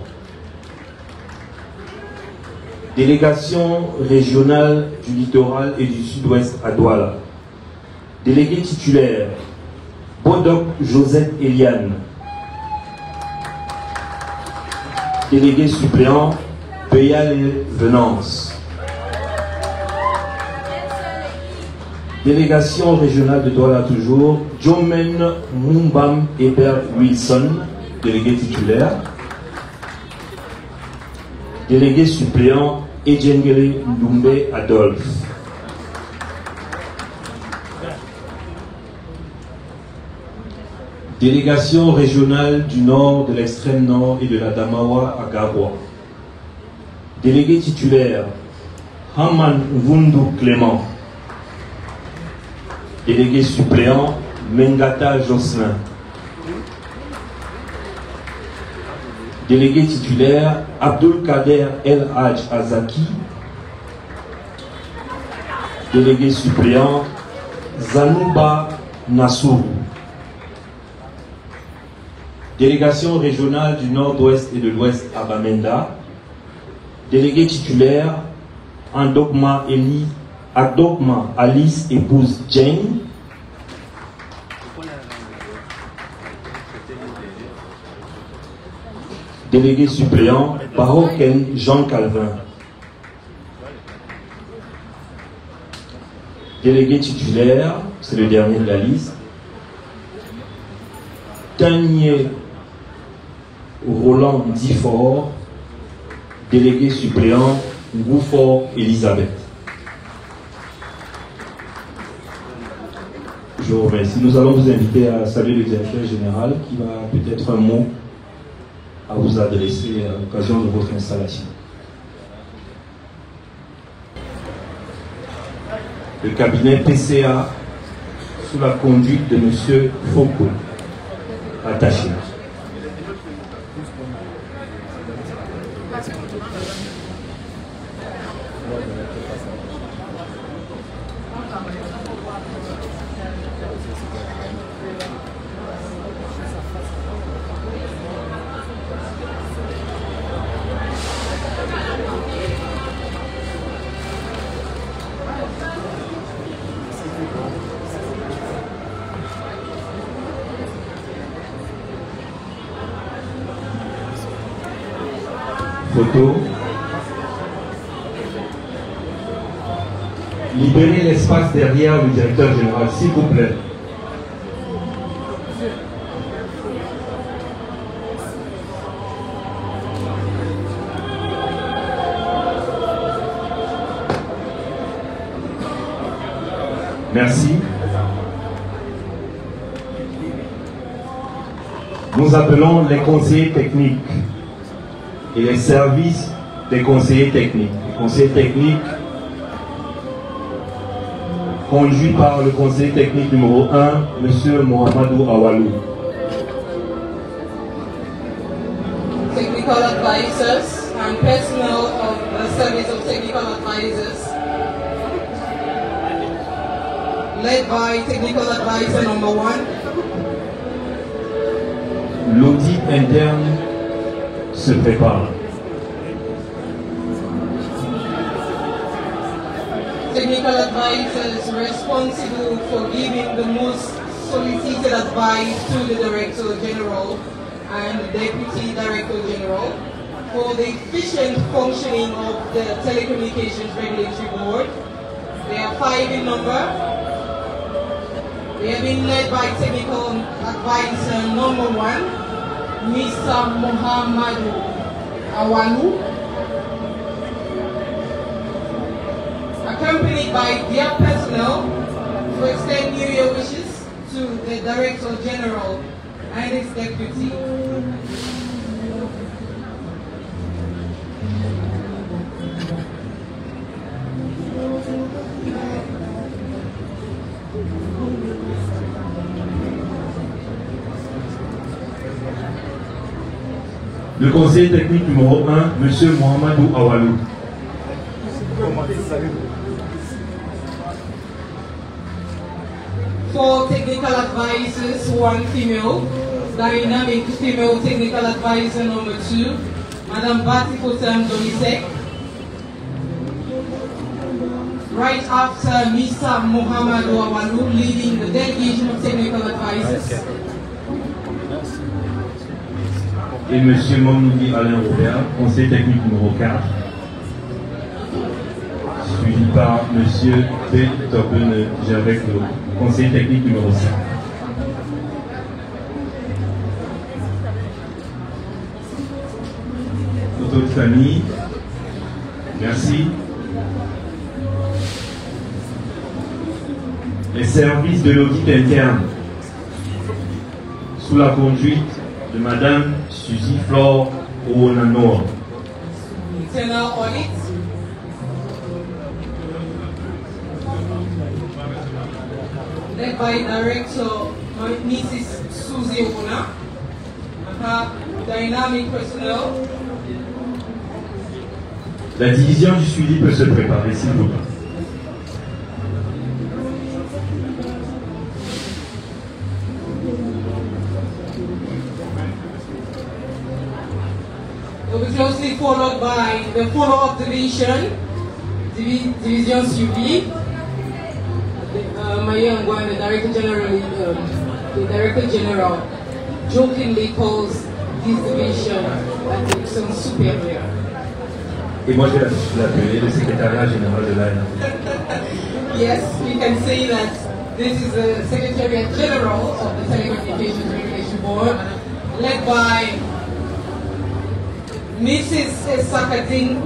Délégation régionale du littoral et du sud-ouest à Douala. Délégué titulaire, Bodok Josette Eliane. Délégué suppléant, Peyale Venance. Délégation régionale de Douala toujours, Jomen Mumbam Hébert Wilson, délégué titulaire. Délégué suppléant, Edjengele Ndoumbe Adolphe. Délégation régionale du nord, de l'extrême nord et de la Damawa à Garoua. Délégué titulaire, Haman Vundu Clément. Délégué suppléant, Mengata Jocelyn. Délégué titulaire, Abdul Kader El Hadj Azaki. Délégué suppléant, Zanouba Nassourou. Délégation régionale du nord-ouest et de l'ouest à Bamenda. Délégué titulaire, Adogma Alice épouse Jane. Délégué suppléant, Baroken Jean Calvin. Délégué titulaire, c'est le dernier de la liste, Tanier Roland Diffort. Délégué suppléant, Goufort Elisabeth. Je vous remercie. Nous allons vous inviter à saluer le directeur général qui va peut-être un mot à vous adresser à l'occasion de votre installation. Le cabinet PCA sous la conduite de M. Foucault, attaché. Photo. Libérez l'espace derrière le directeur général, s'il vous plaît. Merci. Nous appelons les conseillers techniques et les services des conseillers techniques. Les conseillers techniques conduits par le conseiller technique numéro 1, M. Mohamedou Awalou. Technical advisors and personnel of the Service of Technical Advisors, led by Technical Advisor number 1. L'audit interne se prépare. Technical advisors responsible for giving the most solicited advice to the Director General and the Deputy Director General for the efficient functioning of the Telecommunications Regulatory Board. They are 5 in number. They have been led by Technical Advisor number 1, Mr. Mohamedou Awalou, accompanied by their personnel to extend New Year wishes to the Director General and his deputy. Le conseiller technique numéro 1, M. Mohamedou Awalou. Four technical advisors, 1 female, dynamic female technical advisor number 2, Madame Batikotam Dolisek. Right after Mr. Mohamedou Awalou, leading the delegation of technical advisors. Et M. Mamnoudi Alain Robert, conseiller technique numéro 4, suivi par M. P. Torben Javek, conseiller technique numéro 5. Photo de famille, merci. Les services de l'audit interne, sous la conduite de Madame Suzy Flore Ouonanoa. Internal audit. Led by Director Mrs. Suzy Ouna. Dynamic personnel. La division du suivi peut se préparer, s'il vous plaît. Will be closely followed by the follow-up division, division suivi. My young one, the Director General, jokingly calls this division a division superior. Et moi je vais l'appeler le secrétariat général de l'ANA. Yes, we can say that this is the Secretariat General of the Telecommunications Regulation Board, led by Mrs. Sakadine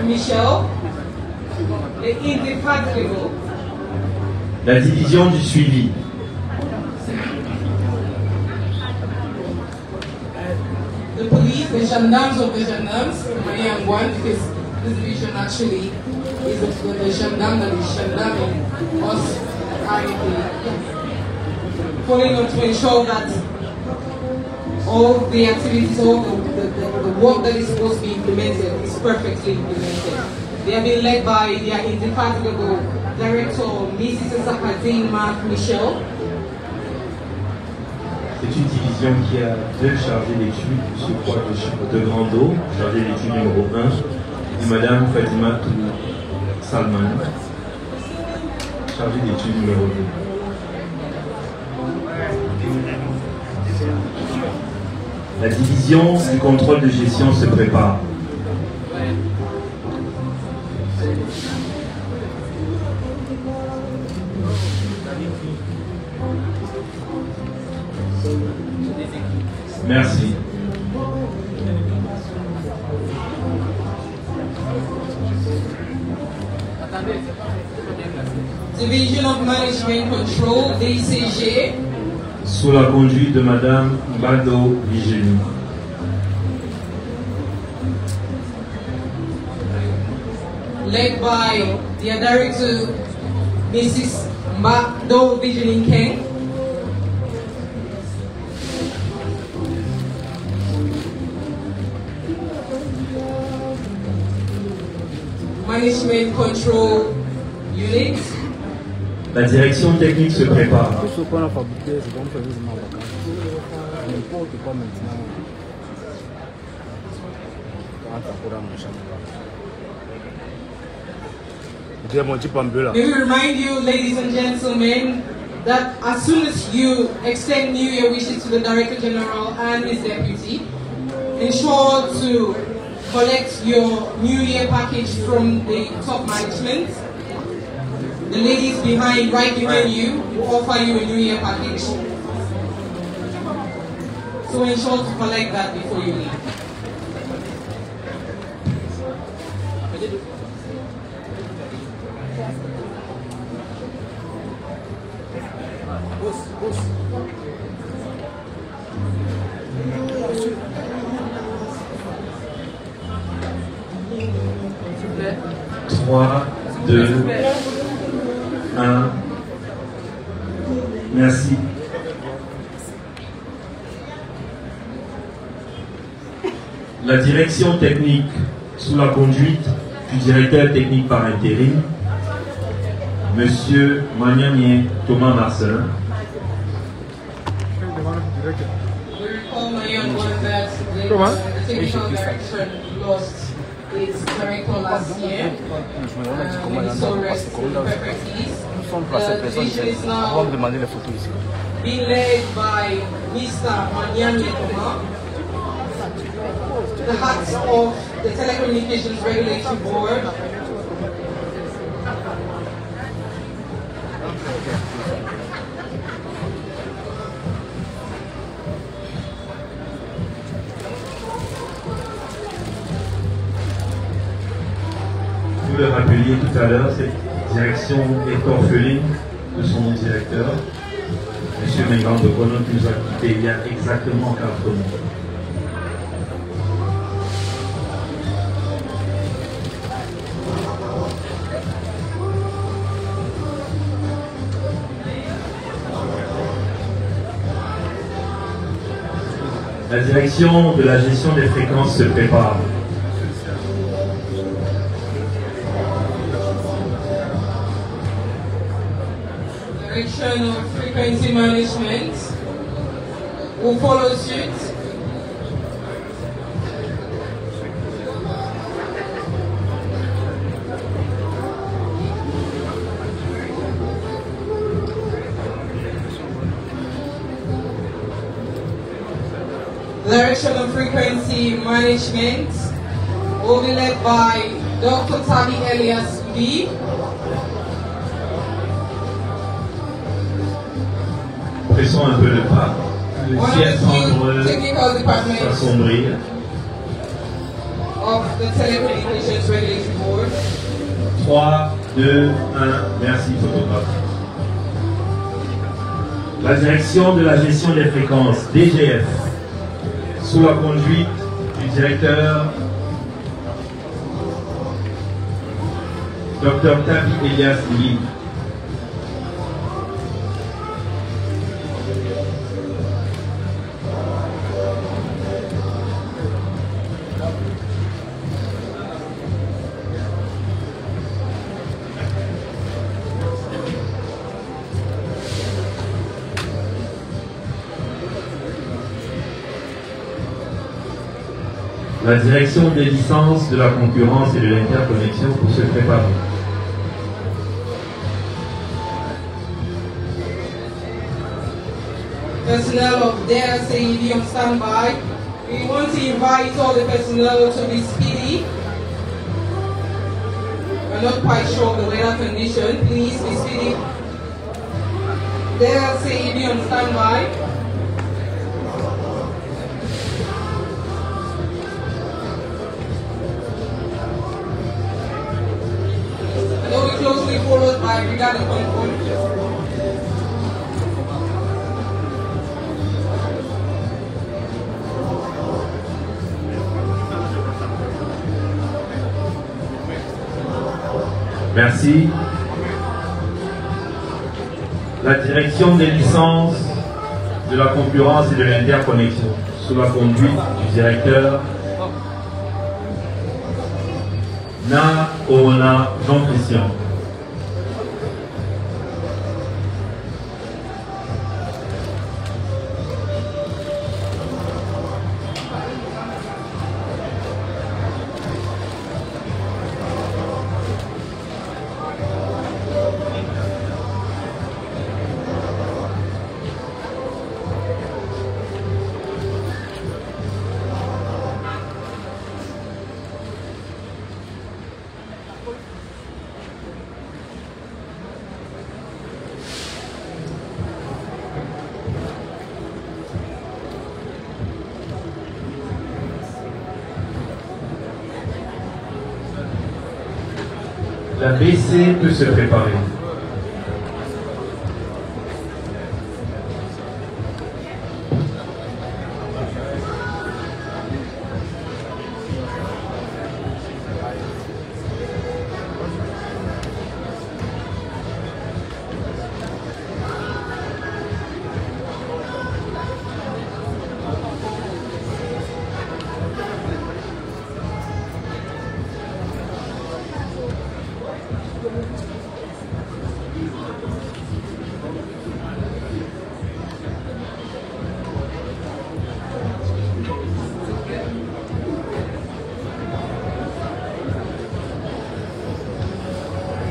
Michel, the indefatigable. La division du suivi. The police, the gendarmes of the gendarmes, my young one, because this division actually is the gendarme that is gendarming us currently. Following on to ensure that all the activities, all the work that is supposed to be implemented is perfectly implemented. They have been led by their indefatigable Director, Mrs. Sakadine Michel. C'est une division qui a deux chargés d'études, je crois, de grand dos, chargé d'études numéro 1, et Madame Fatima Salman, chargée d'études numéro 2. La division du contrôle de gestion se prépare. Merci. Division of Management Control, DCG. Sous la conduite de Madame Bado Vigénie. Led by the Director, Mrs. Bado Vigénie Keng. Management Control Unit. La direction technique se prépare. May we remind you, ladies and gentlemen, that as soon as you extend New Year wishes to the Director General and his deputy, ensure to collect your New Year package from the top management. The ladies behind, right behind you, will offer you a New Year package. So ensure to collect that before you leave. Trois, deux, un. Merci. La direction technique, sous la conduite du directeur technique par intérim, Monsieur Maniamien Thomas Marcelin. We recall my young one that the technical direction lost its director last year. So rest in perfect peace. The division is now being led by Mr. Maniamien Thomas. The heart of the Telecommunications Regulatory Board. Vous le rappeliez tout à l'heure, cette direction est orpheline de son directeur. Monsieur Mengan de Bono nous a quittés il y a exactement 4 mois. La direction de la gestion des fréquences se prépare. Direction of Frequency Management will follow suit. Direction of Frequency Management will be led by Dr. Tabi Elias B. Pressons un peu le pas. Le ciel semble s'assombrir. Of the Telecommunications Regulatory Board. 3, 2, 1, merci photographe. La direction de la gestion des fréquences, DGF, sous la conduite du directeur Dr. Tabi Elias Lee. La direction des licences de la concurrence et de l'interconnexion pour se préparer. Personnel of data CED on standby. We want to invite all the personnel to be speedy. We're not quite sure of the weather condition. Please be speedy. Data CED on standby. Merci. La direction des licences de la concurrence et de l'interconnexion, sous la conduite du directeur Na Oona Jean-Christian. La BC peut se préparer.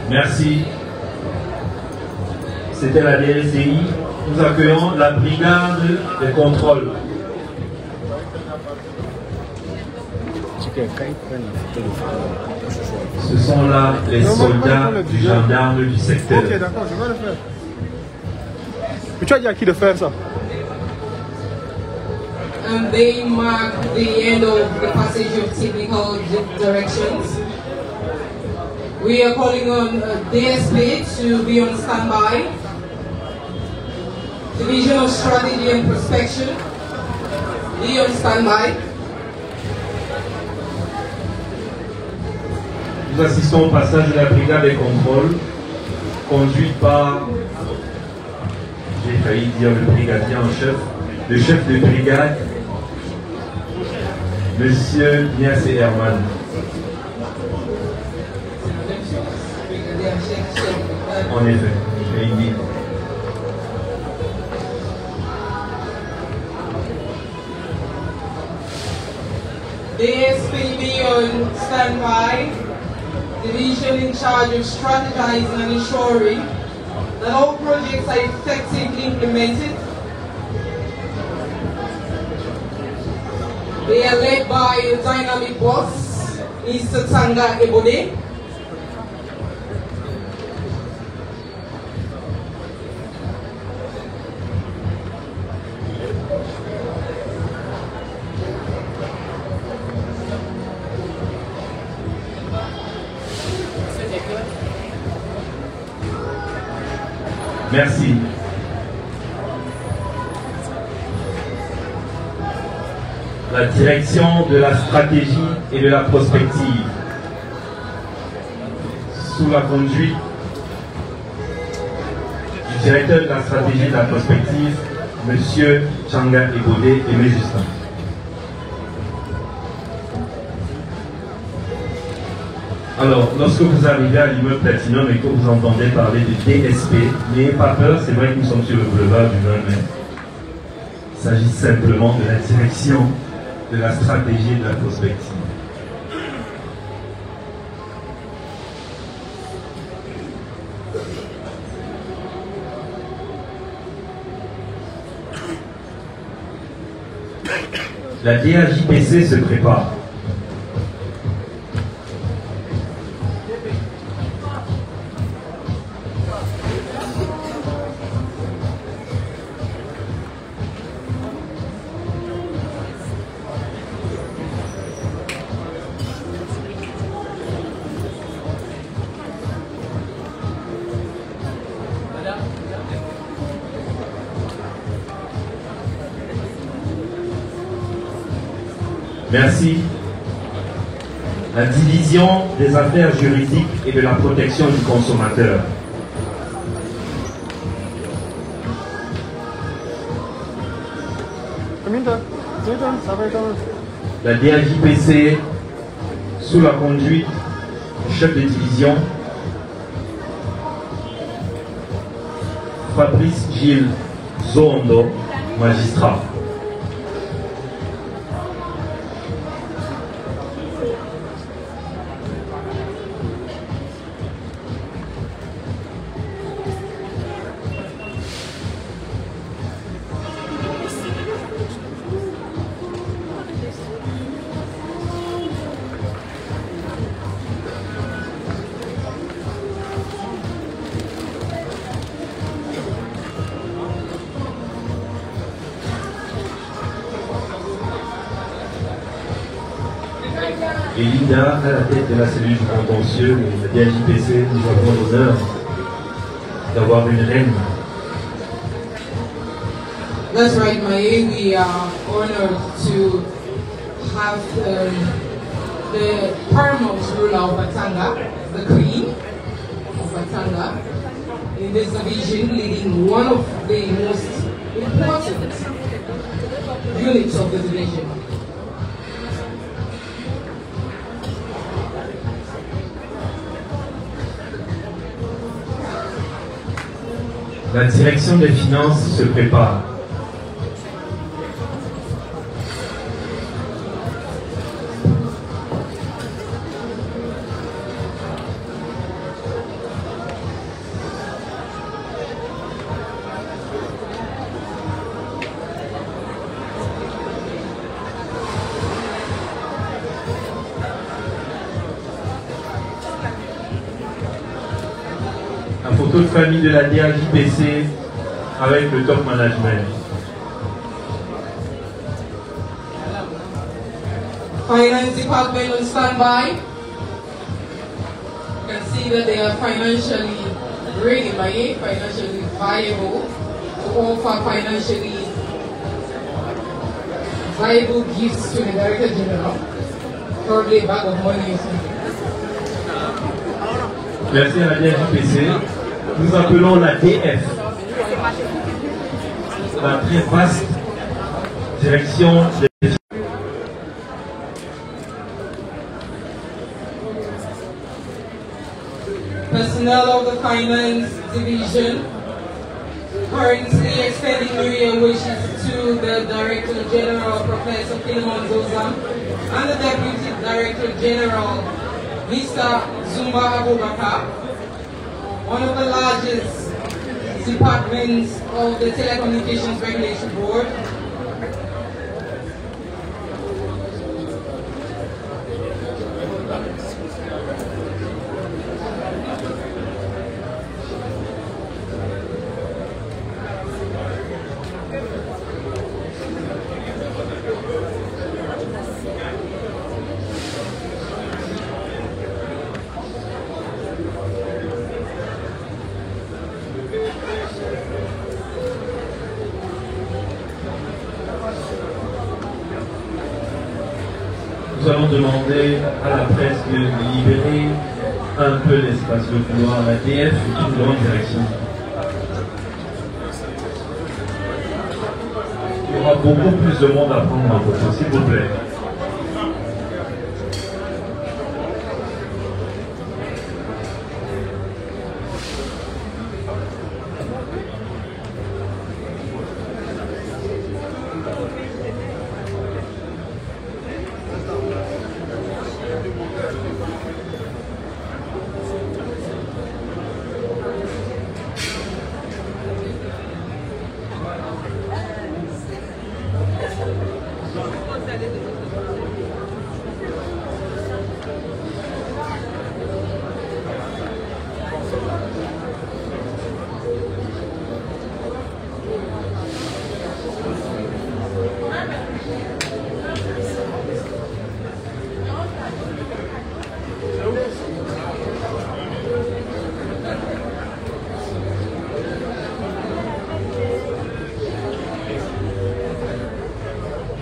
Merci. C'était la DLCI. Nous accueillons la brigade de contrôle. Ce sont là les soldats du gendarme du secteur. Ok, d'accord, je vais le faire. Mais tu as dit à qui de faire ça? And they mark the end of the passage of technical directions. We are calling on DSP to be on standby. Division of Strategy and Prospection, be on standby. Nous assistons au passage de la brigade de contrôle, conduite par, j'ai failli dire le brigadier en chef, le chef de brigade, Monsieur Niasse Herman. En effet, j'ai indiqué. DSP be on standby. Division in charge of strategizing and ensuring that all projects are effectively implemented. They are led by a dynamic boss, Mr. Tanga Ebode. Merci. La direction de la stratégie et de la prospective, sous la conduite du directeur de la stratégie et de la prospective, Monsieur Tanga Ebode et mes Justin. Alors, lorsque vous arrivez à l'immeuble Platinum et que vous entendez parler de DSP, n'ayez pas peur, c'est vrai que nous sommes sur le boulevard du 20 mai. Il s'agit simplement de la direction de la stratégie et de la prospective. La DAJPC se prépare. Merci. La division des affaires juridiques et de la protection du consommateur. La DAJPC, sous la conduite du chef de division, Fabrice Gilles Zondo, magistrat. Et Linda, à la tête de la cellule du contentieux, la DAJPC, nous avons l'honneur d'avoir une reine. That's right, Maye. We are honored to have the paramount ruler of Batanga, the Queen of Batanga, in this division, leading one of the most important units of the division. La direction des finances se prépare. La photo de famille de la DAJPC avec le top management. Finance department on standby. You can see that they are financially ready, financially viable to offer financially viable gifts to the Director General. Probably a bag of money or something. Merci à la DAJPC. Nous appelons la DF, la très vaste direction des... Personnel of the Finance Division currently extending New Year wishes to the Director General, Professor Philemon Zozam, and the Deputy Director General, Mr. Zumba Abubakar, one of the largest departments of the Telecommunications Regulation Board. Nous allons demander à la presse de libérer un peu l'espace de couloir à la DF et une grande direction. Il y aura beaucoup plus de monde à prendre en photo, s'il vous plaît.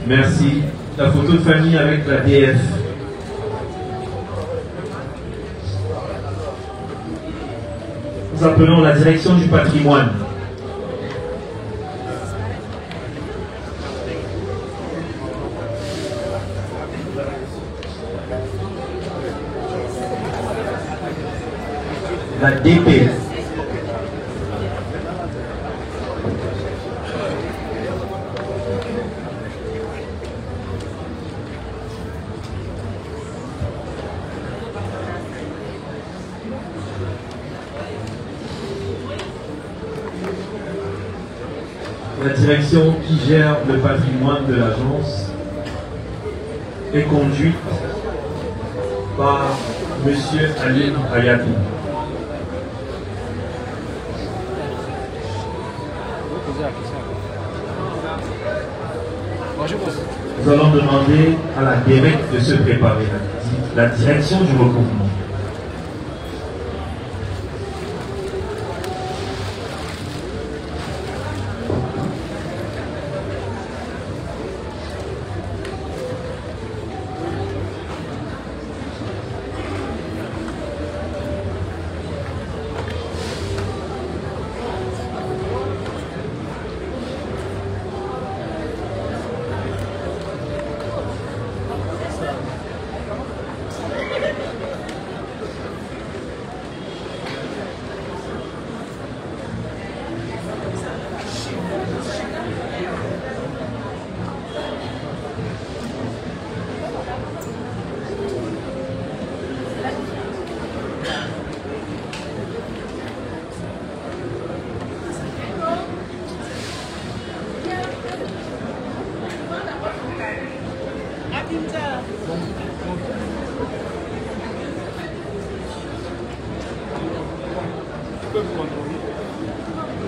Merci. La photo de famille avec la DF. Nous appelons la direction du patrimoine. La DP. La direction qui gère le patrimoine de l'agence est conduite par M. Alim Hayati. Nous allons demander à la DEREC de se préparer, la direction du recouvrement.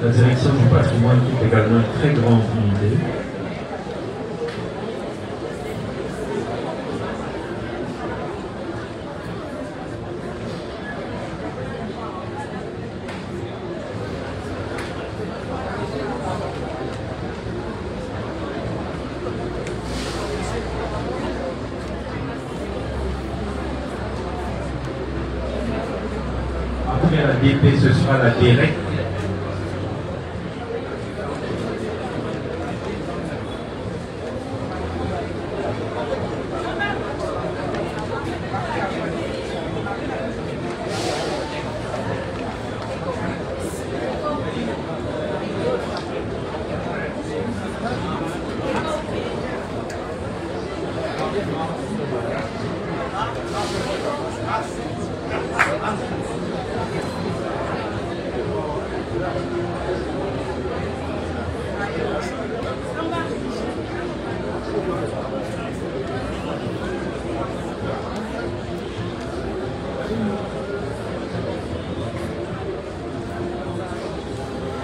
La direction du patrimoine qui est également une très grande unité. Après la DP, ce sera la DEREC.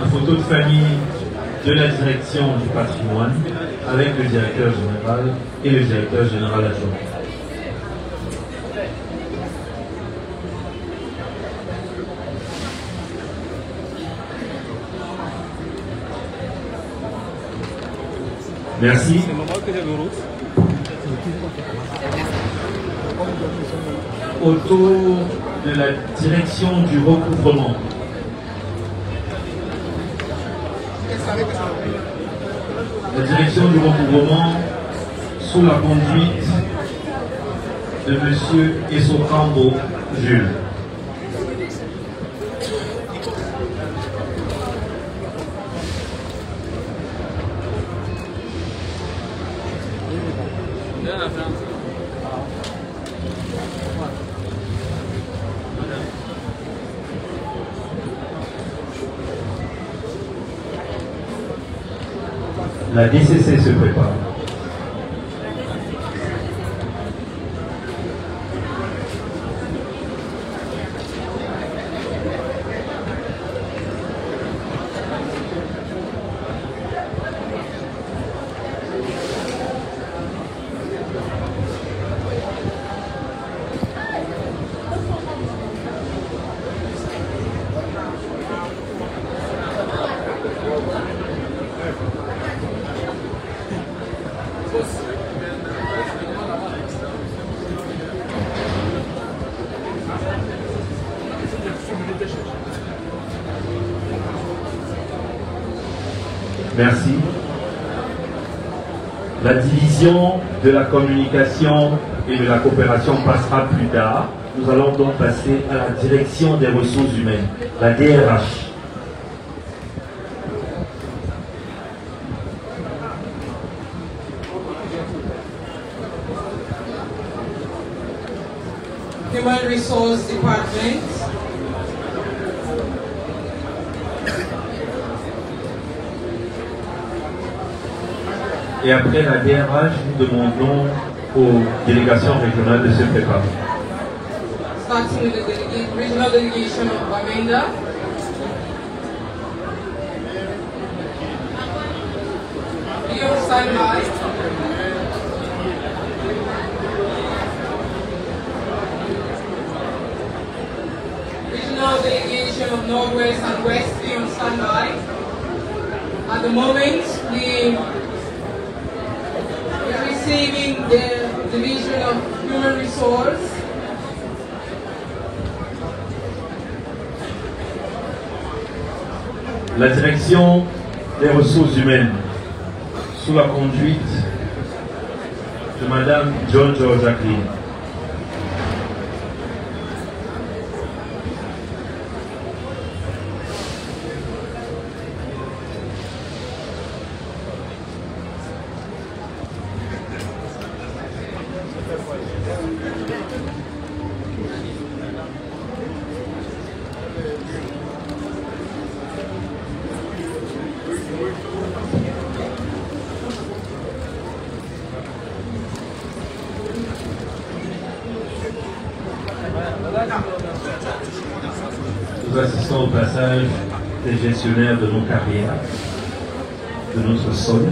La photo de famille de la direction du patrimoine avec le directeur général et le directeur général adjoint. Merci. Autour de la direction du recouvrement. La direction du recouvrement sous la conduite de M. Essokambo Jules. La DCC se prépare. Merci. La division de la communication et de la coopération passera plus tard. Nous allons donc passer à la direction des ressources humaines, la DRH. Human Resource Department. Et après la DRH, nous demandons aux délégations régionales de se préparer. Starting with the regional delegation of Bamenda. Be on standby. Regional delegation of Northwest and West, be on standby. At the moment, we are receiving the Division of Human Resource. La direction des ressources humaines, sous la conduite de Madame Giorgio Jacqueline. Nous assistons au passage des gestionnaires de nos carrières, de notre sol.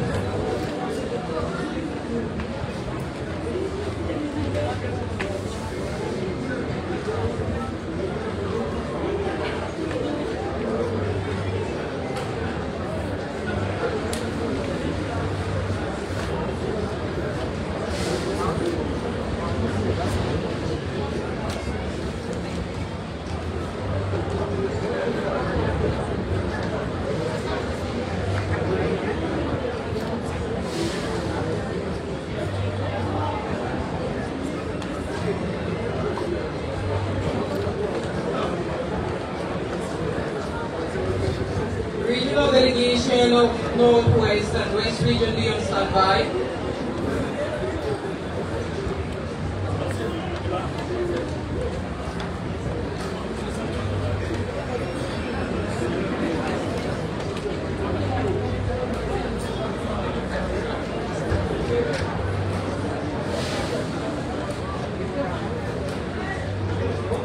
Regional delegation of Northwest and West Region be on standby.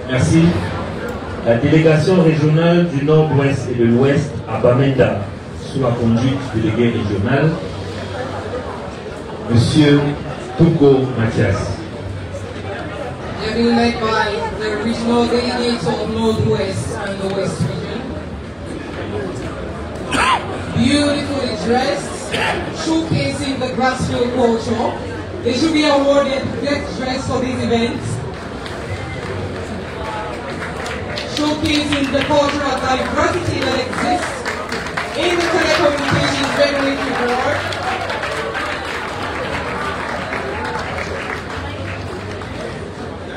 Merci. La délégation régionale du Nord-Ouest et de l'Ouest à Bamenda, sous la conduite du délégué régional, Monsieur Tuko Mathias. They are being led by the regional delegates of Northwest and the West region. Beautifully dressed, showcasing the Grassfield culture. They should be awarded best dress for these events. Showcasing the cultural diversity that exists in the Telecommunications Regulatory Board.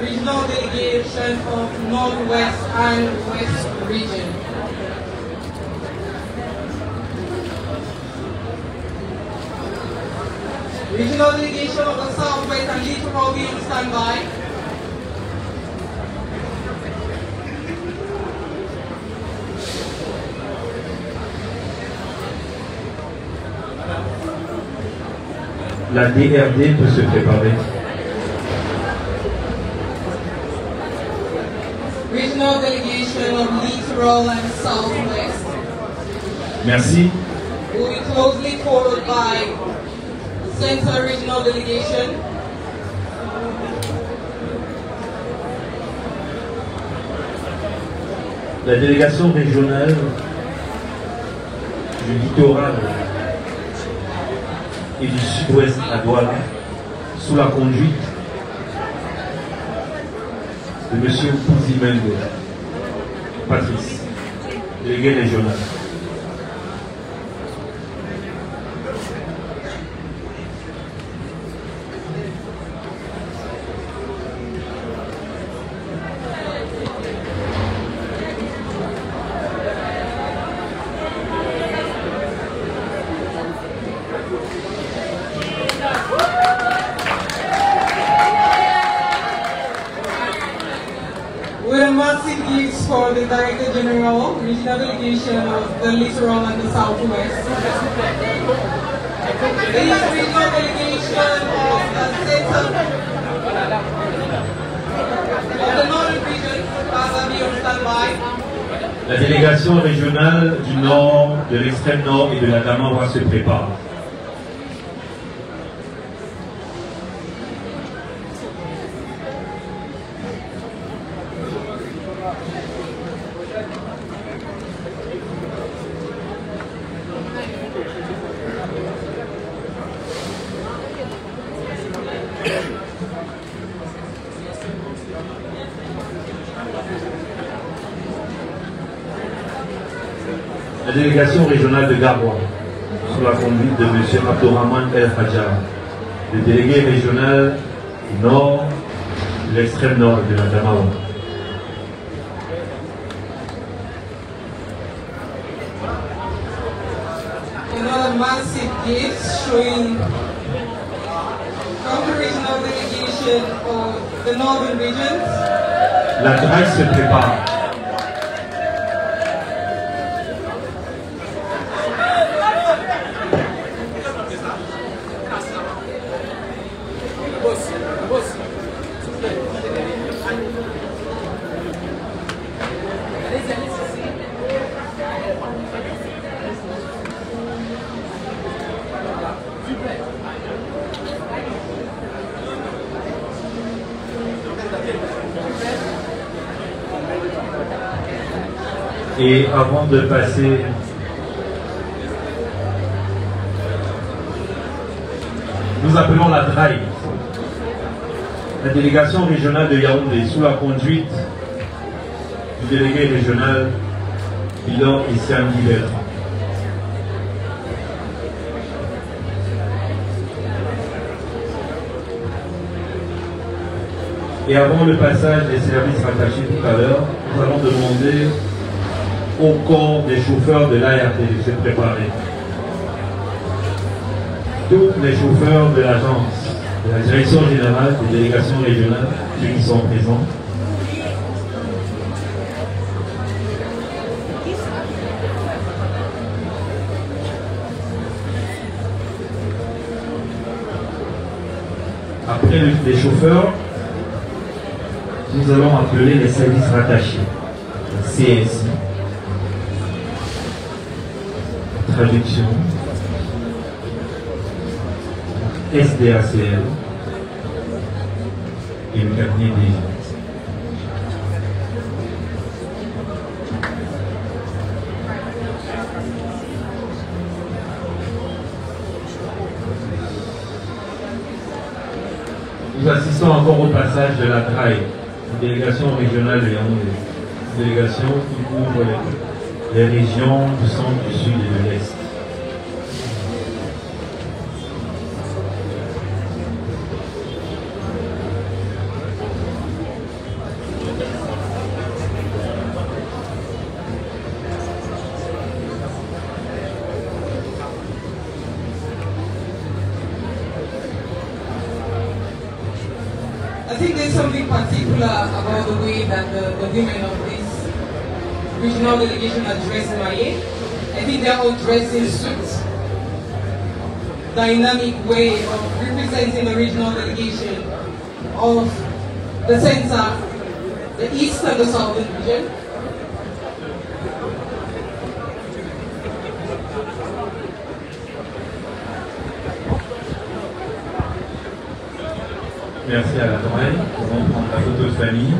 Regional delegation of Northwest and West region. Regional delegation of the Southwest and Littoral be on standby. La DRD peut se préparer. Regional delegation of Littoral and Southwest Merci. will be closely followed by Central Regional Delegation. La délégation régionale du littoral et du sud-ouest à Douala, sous la conduite de M. Pouzimengo, Patrice, délégué régional. for the Director General, Regional Delegation of the Littoral and the Southwest. The Regional Delegation of the Center of the Northern Region, be on standby. La délégation régionale du Nord, de l'extrême Nord et de la Damawa se prépare. La délégation régionale de Garoua, sous la conduite de M. Abdourahman El Hadjar, le délégué régional du Nord, de l'extrême Nord de la Damawa. Another massive gift showing from the regional delegation of the northern regions. La draille se prépare. Et avant de passer nous appelons la DRAI, la délégation régionale de Yaoundé, sous la conduite du délégué régional Bilan Issam Bertrand. Et avant le passage des services rattachés tout à l'heure, nous allons demander au corps des chauffeurs de l'ART de se préparer. Tous les chauffeurs de l'agence, de la direction générale, des délégations régionales, ceux qui sont présents. Après les chauffeurs, nous allons appeler les services rattachés, CSI, traduction, SDACL et le cabinet des gens. Nous assistons encore au passage de la DRAI, une délégation régionale de Yaoundé, une délégation qui couvre les régions du centre, du sud et de l'est. I think there's something particular about the way that the women of this regional delegation are dressed in Maye. I think they're all dressed in suits. Dynamic way of representing the regional delegation of the center, the east and the southern region. Merci à la DRAI. Nous allons prendre la photo de famille.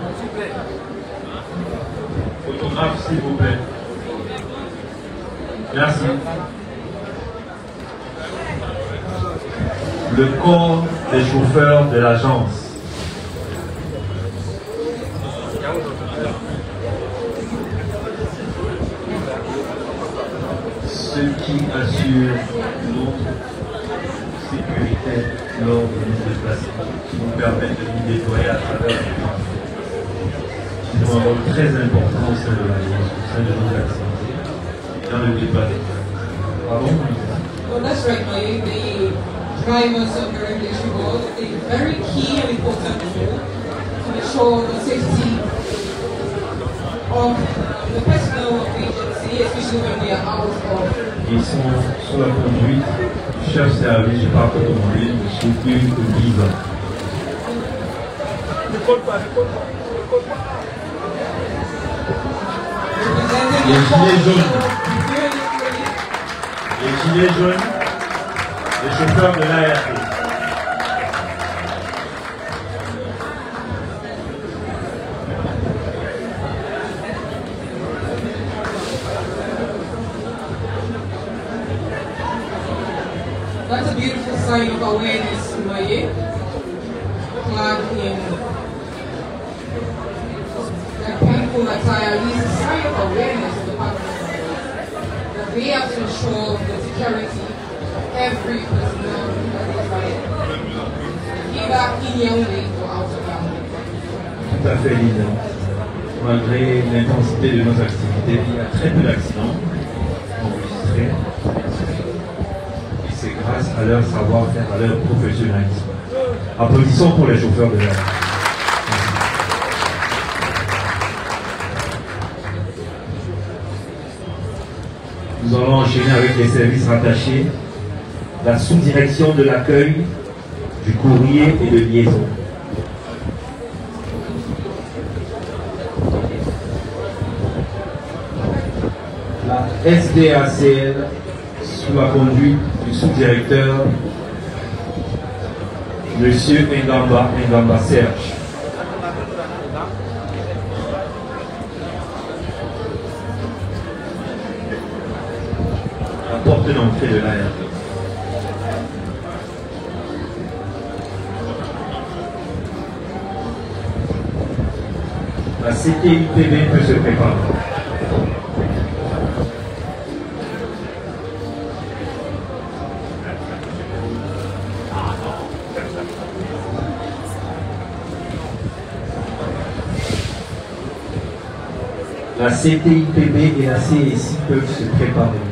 Photographe, s'il vous plaît. Merci. Le corps des chauffeurs de l'agence. Ceux qui assurent notre sécurité lors de nos déplacements, qui nous permettent de nous déployer à travers les temps. Ils ont un rôle très important au sein de l'agence, au sein de nos activités, dans le déplacement. Pardon? Well, that's right, Mike. The drivers of the regulation board play a very key and important role to ensure the safety of children they are out of. Ils sont sous la conduite du chef-service du parc automobile, M. Hugues Biza. Les gilets jaunes. Les gilets jaunes, les chauffeurs de l'ARP. That's a beautiful sign of awareness, Moye. Clad in that painful attire is a sign of awareness of the Pakistan that they have to ensure the security of every personnel that is right, either in Yaoundé or out of Yaoundé. Tout à fait évident. Malgré l'intensité de nos activités, il y a très peu d'accidents enregistrés. C'est grâce à leur savoir-faire, à leur professionnalisme. Applaudissons pour les chauffeurs de l'air. Nous allons enchaîner avec les services rattachés, la sous-direction de l'accueil, du courrier et de liaison. La SDACL, sous la conduite du sous-directeur, M. Ngamba Serge. La porte d'entrée de l'ARP. La CTIPB peut se préparer. La CTIPB et la CSI peuvent se préparer.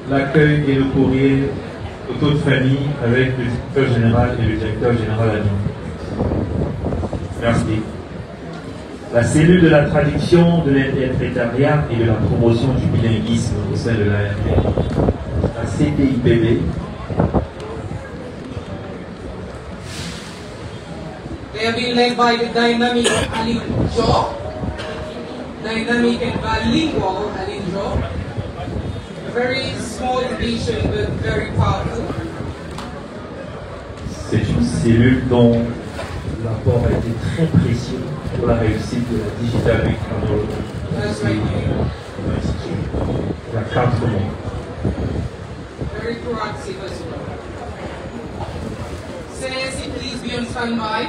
L'accueil et le courrier auto de famille avec le directeur général et le directeur général adjoint. Merci. La cellule de la traduction, de l'interprétariat et de la promotion du bilinguisme au sein de l'ARP. La CTIPB. They have been led by the dynamic Alin Jo, dynamic and bilingual Alin Jo. A very small division but very powerful. C'est une cellule dont l'apport a été très précieux pour la réussite de la Digital Week Il y a 4 mois. Very proactive as well. CSI, please be on standby.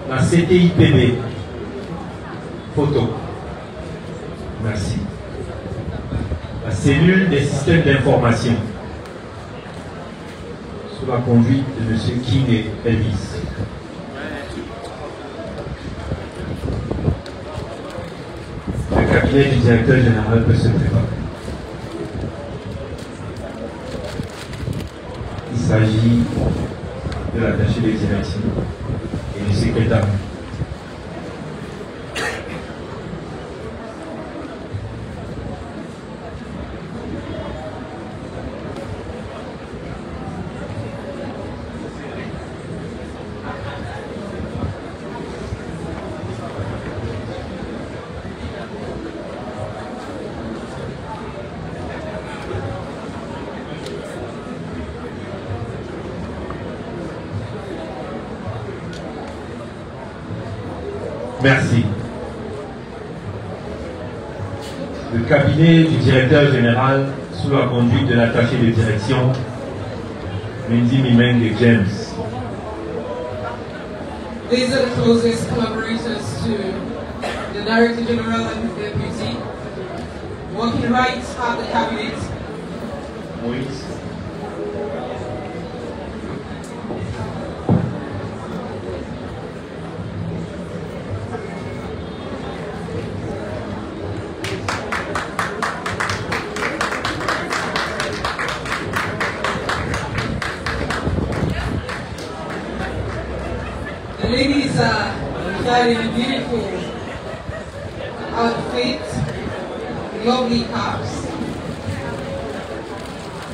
La CTIPB, photo. Merci. La cellule des systèmes d'information, sous la conduite de M. King et Elvis. Le cabinet du directeur général peut se préparer. Il s'agit de l'attaché de direction et du secrétaire. Merci. le cabinet du directeur général sous la conduite de l'attaché de direction Mendy Mimeng James. These are the closest collaborators to the Director General and his deputy. Working right at the cabinet. Moïse. The ladies are clad in a beautiful outfit, lovely caps.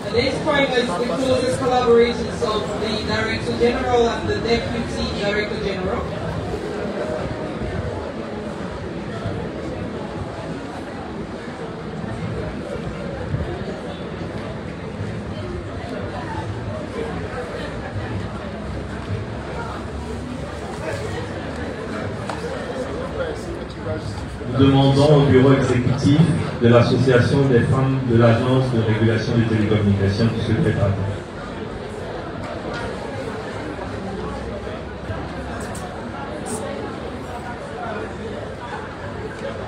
At this point, it's the closest collaborations of the Director General and the Deputy Director General. Nous demandons au bureau exécutif de l'Association des femmes de l'Agence de régulation des télécommunications du secrétariat.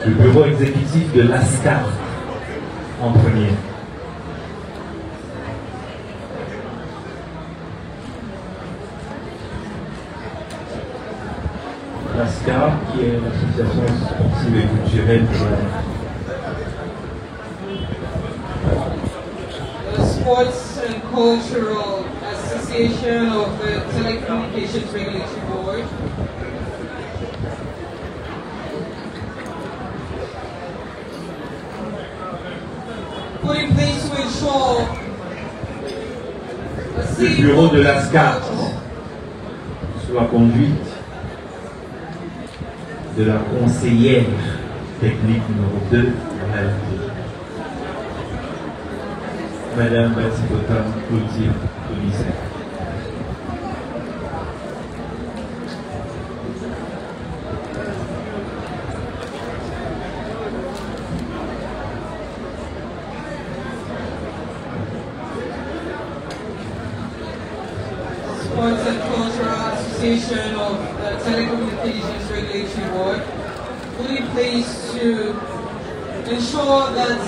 Le bureau exécutif de l'ASCAR en premier. l'ASCAR, qui est l'association sportive et culturelle the Sports and Cultural Association of the Telecommunications Regulatory Board. Put in place to ensure le bureau de l'ASCAR, sous la conduite de la conseillère technique numéro 2, Madame Batipota Clotilde Commissaire. Sports and Cultural Association of the Telecommunications Regulatory Board, put in place to ensure that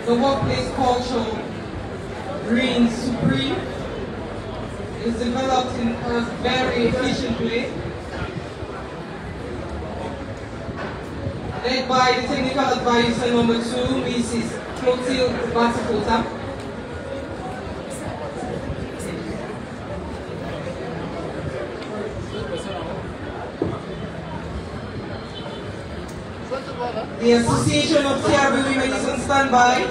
the workplace culture reigns supreme, is developed in a very efficient way, led by the technical advisor number 2, Mrs. Clotilde Batipota. The Association of TRB Women is on standby.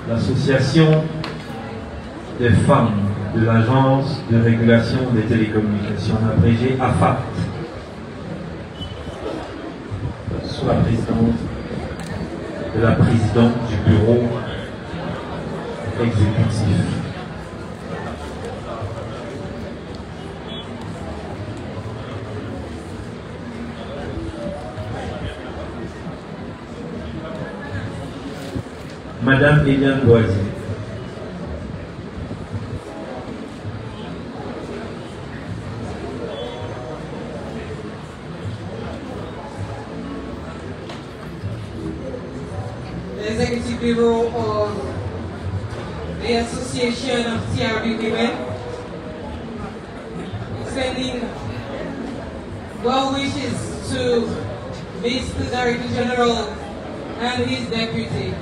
L'Association des femmes de l'Agence de régulation des télécommunications, abrégée AFAT, sous la présidence de la présidente du bureau exécutif. Madame Eliane Loisy. The Executive Bureau of the Association of TRB Women, extending well wishes to Mr. Director General and his deputy.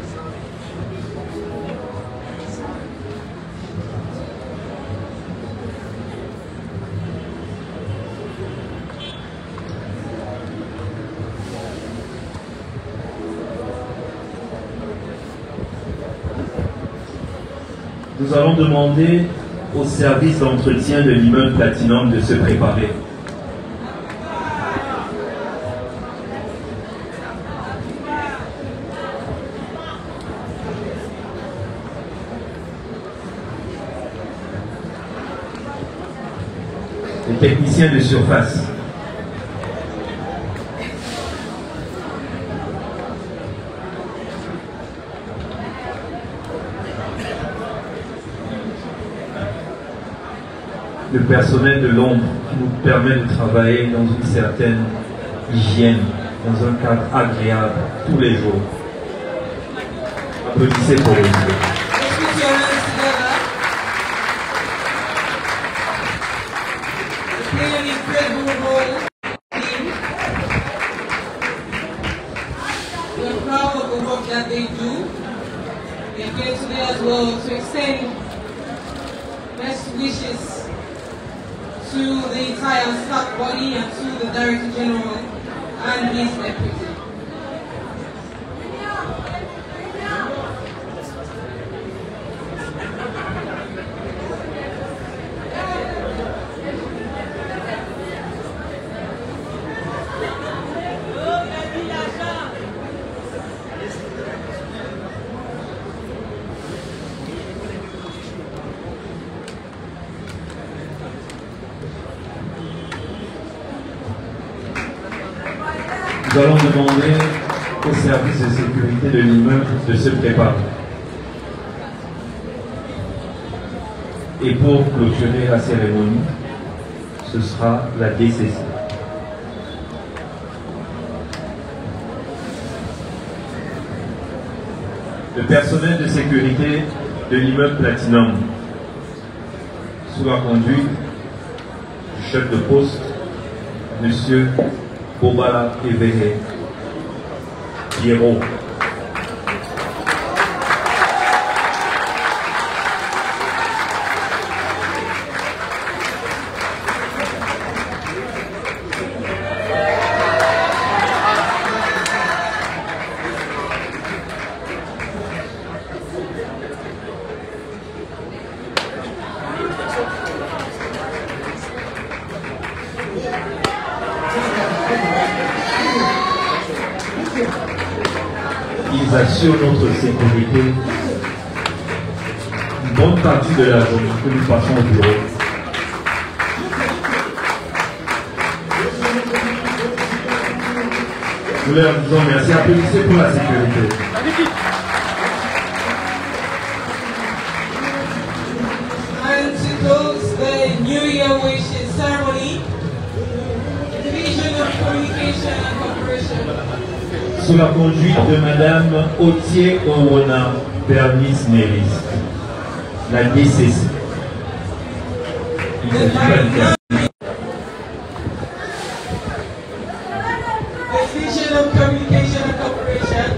Nous allons demander au service d'entretien de l'immeuble Platinum de se préparer. techniciens de surface. Le personnel de l'ombre qui nous permet de travailler dans une certaine hygiène, dans un cadre agréable tous les jours. Applaudissez pour eux. We're proud of the work that they do. We are here today as well to extend best wishes to the entire staff body and to the Director General and his deputy. Nous allons demander au service de sécurité de l'immeuble de se préparer. Et pour clôturer la cérémonie, ce sera la DCC. Le personnel de sécurité de l'immeuble Platinum, sous la conduite du chef de poste, Monsieur Bobala Evehe Pierrot. Ils assurent notre sécurité une bonne partie de la journée que nous passons au bureau. Nous leur disons merci, applaudissez pour la sécurité. And to close the New Year wishes ceremony, Division of Communication and Cooperation. Sous la conduite de Madame Otier Owona Bernice Néris, la DCC. Division of Communication and Cooperation.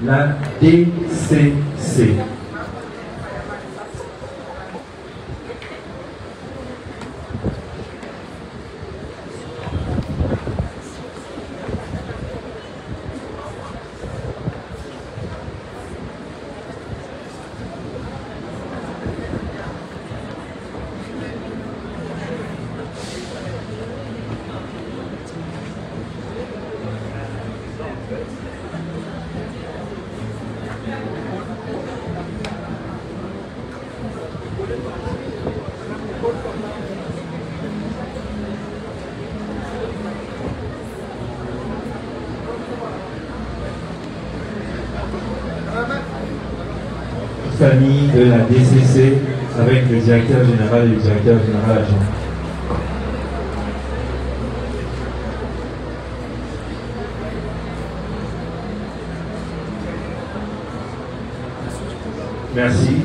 La DCC. Famille de la DCC avec le directeur général et le directeur général adjoint. Merci.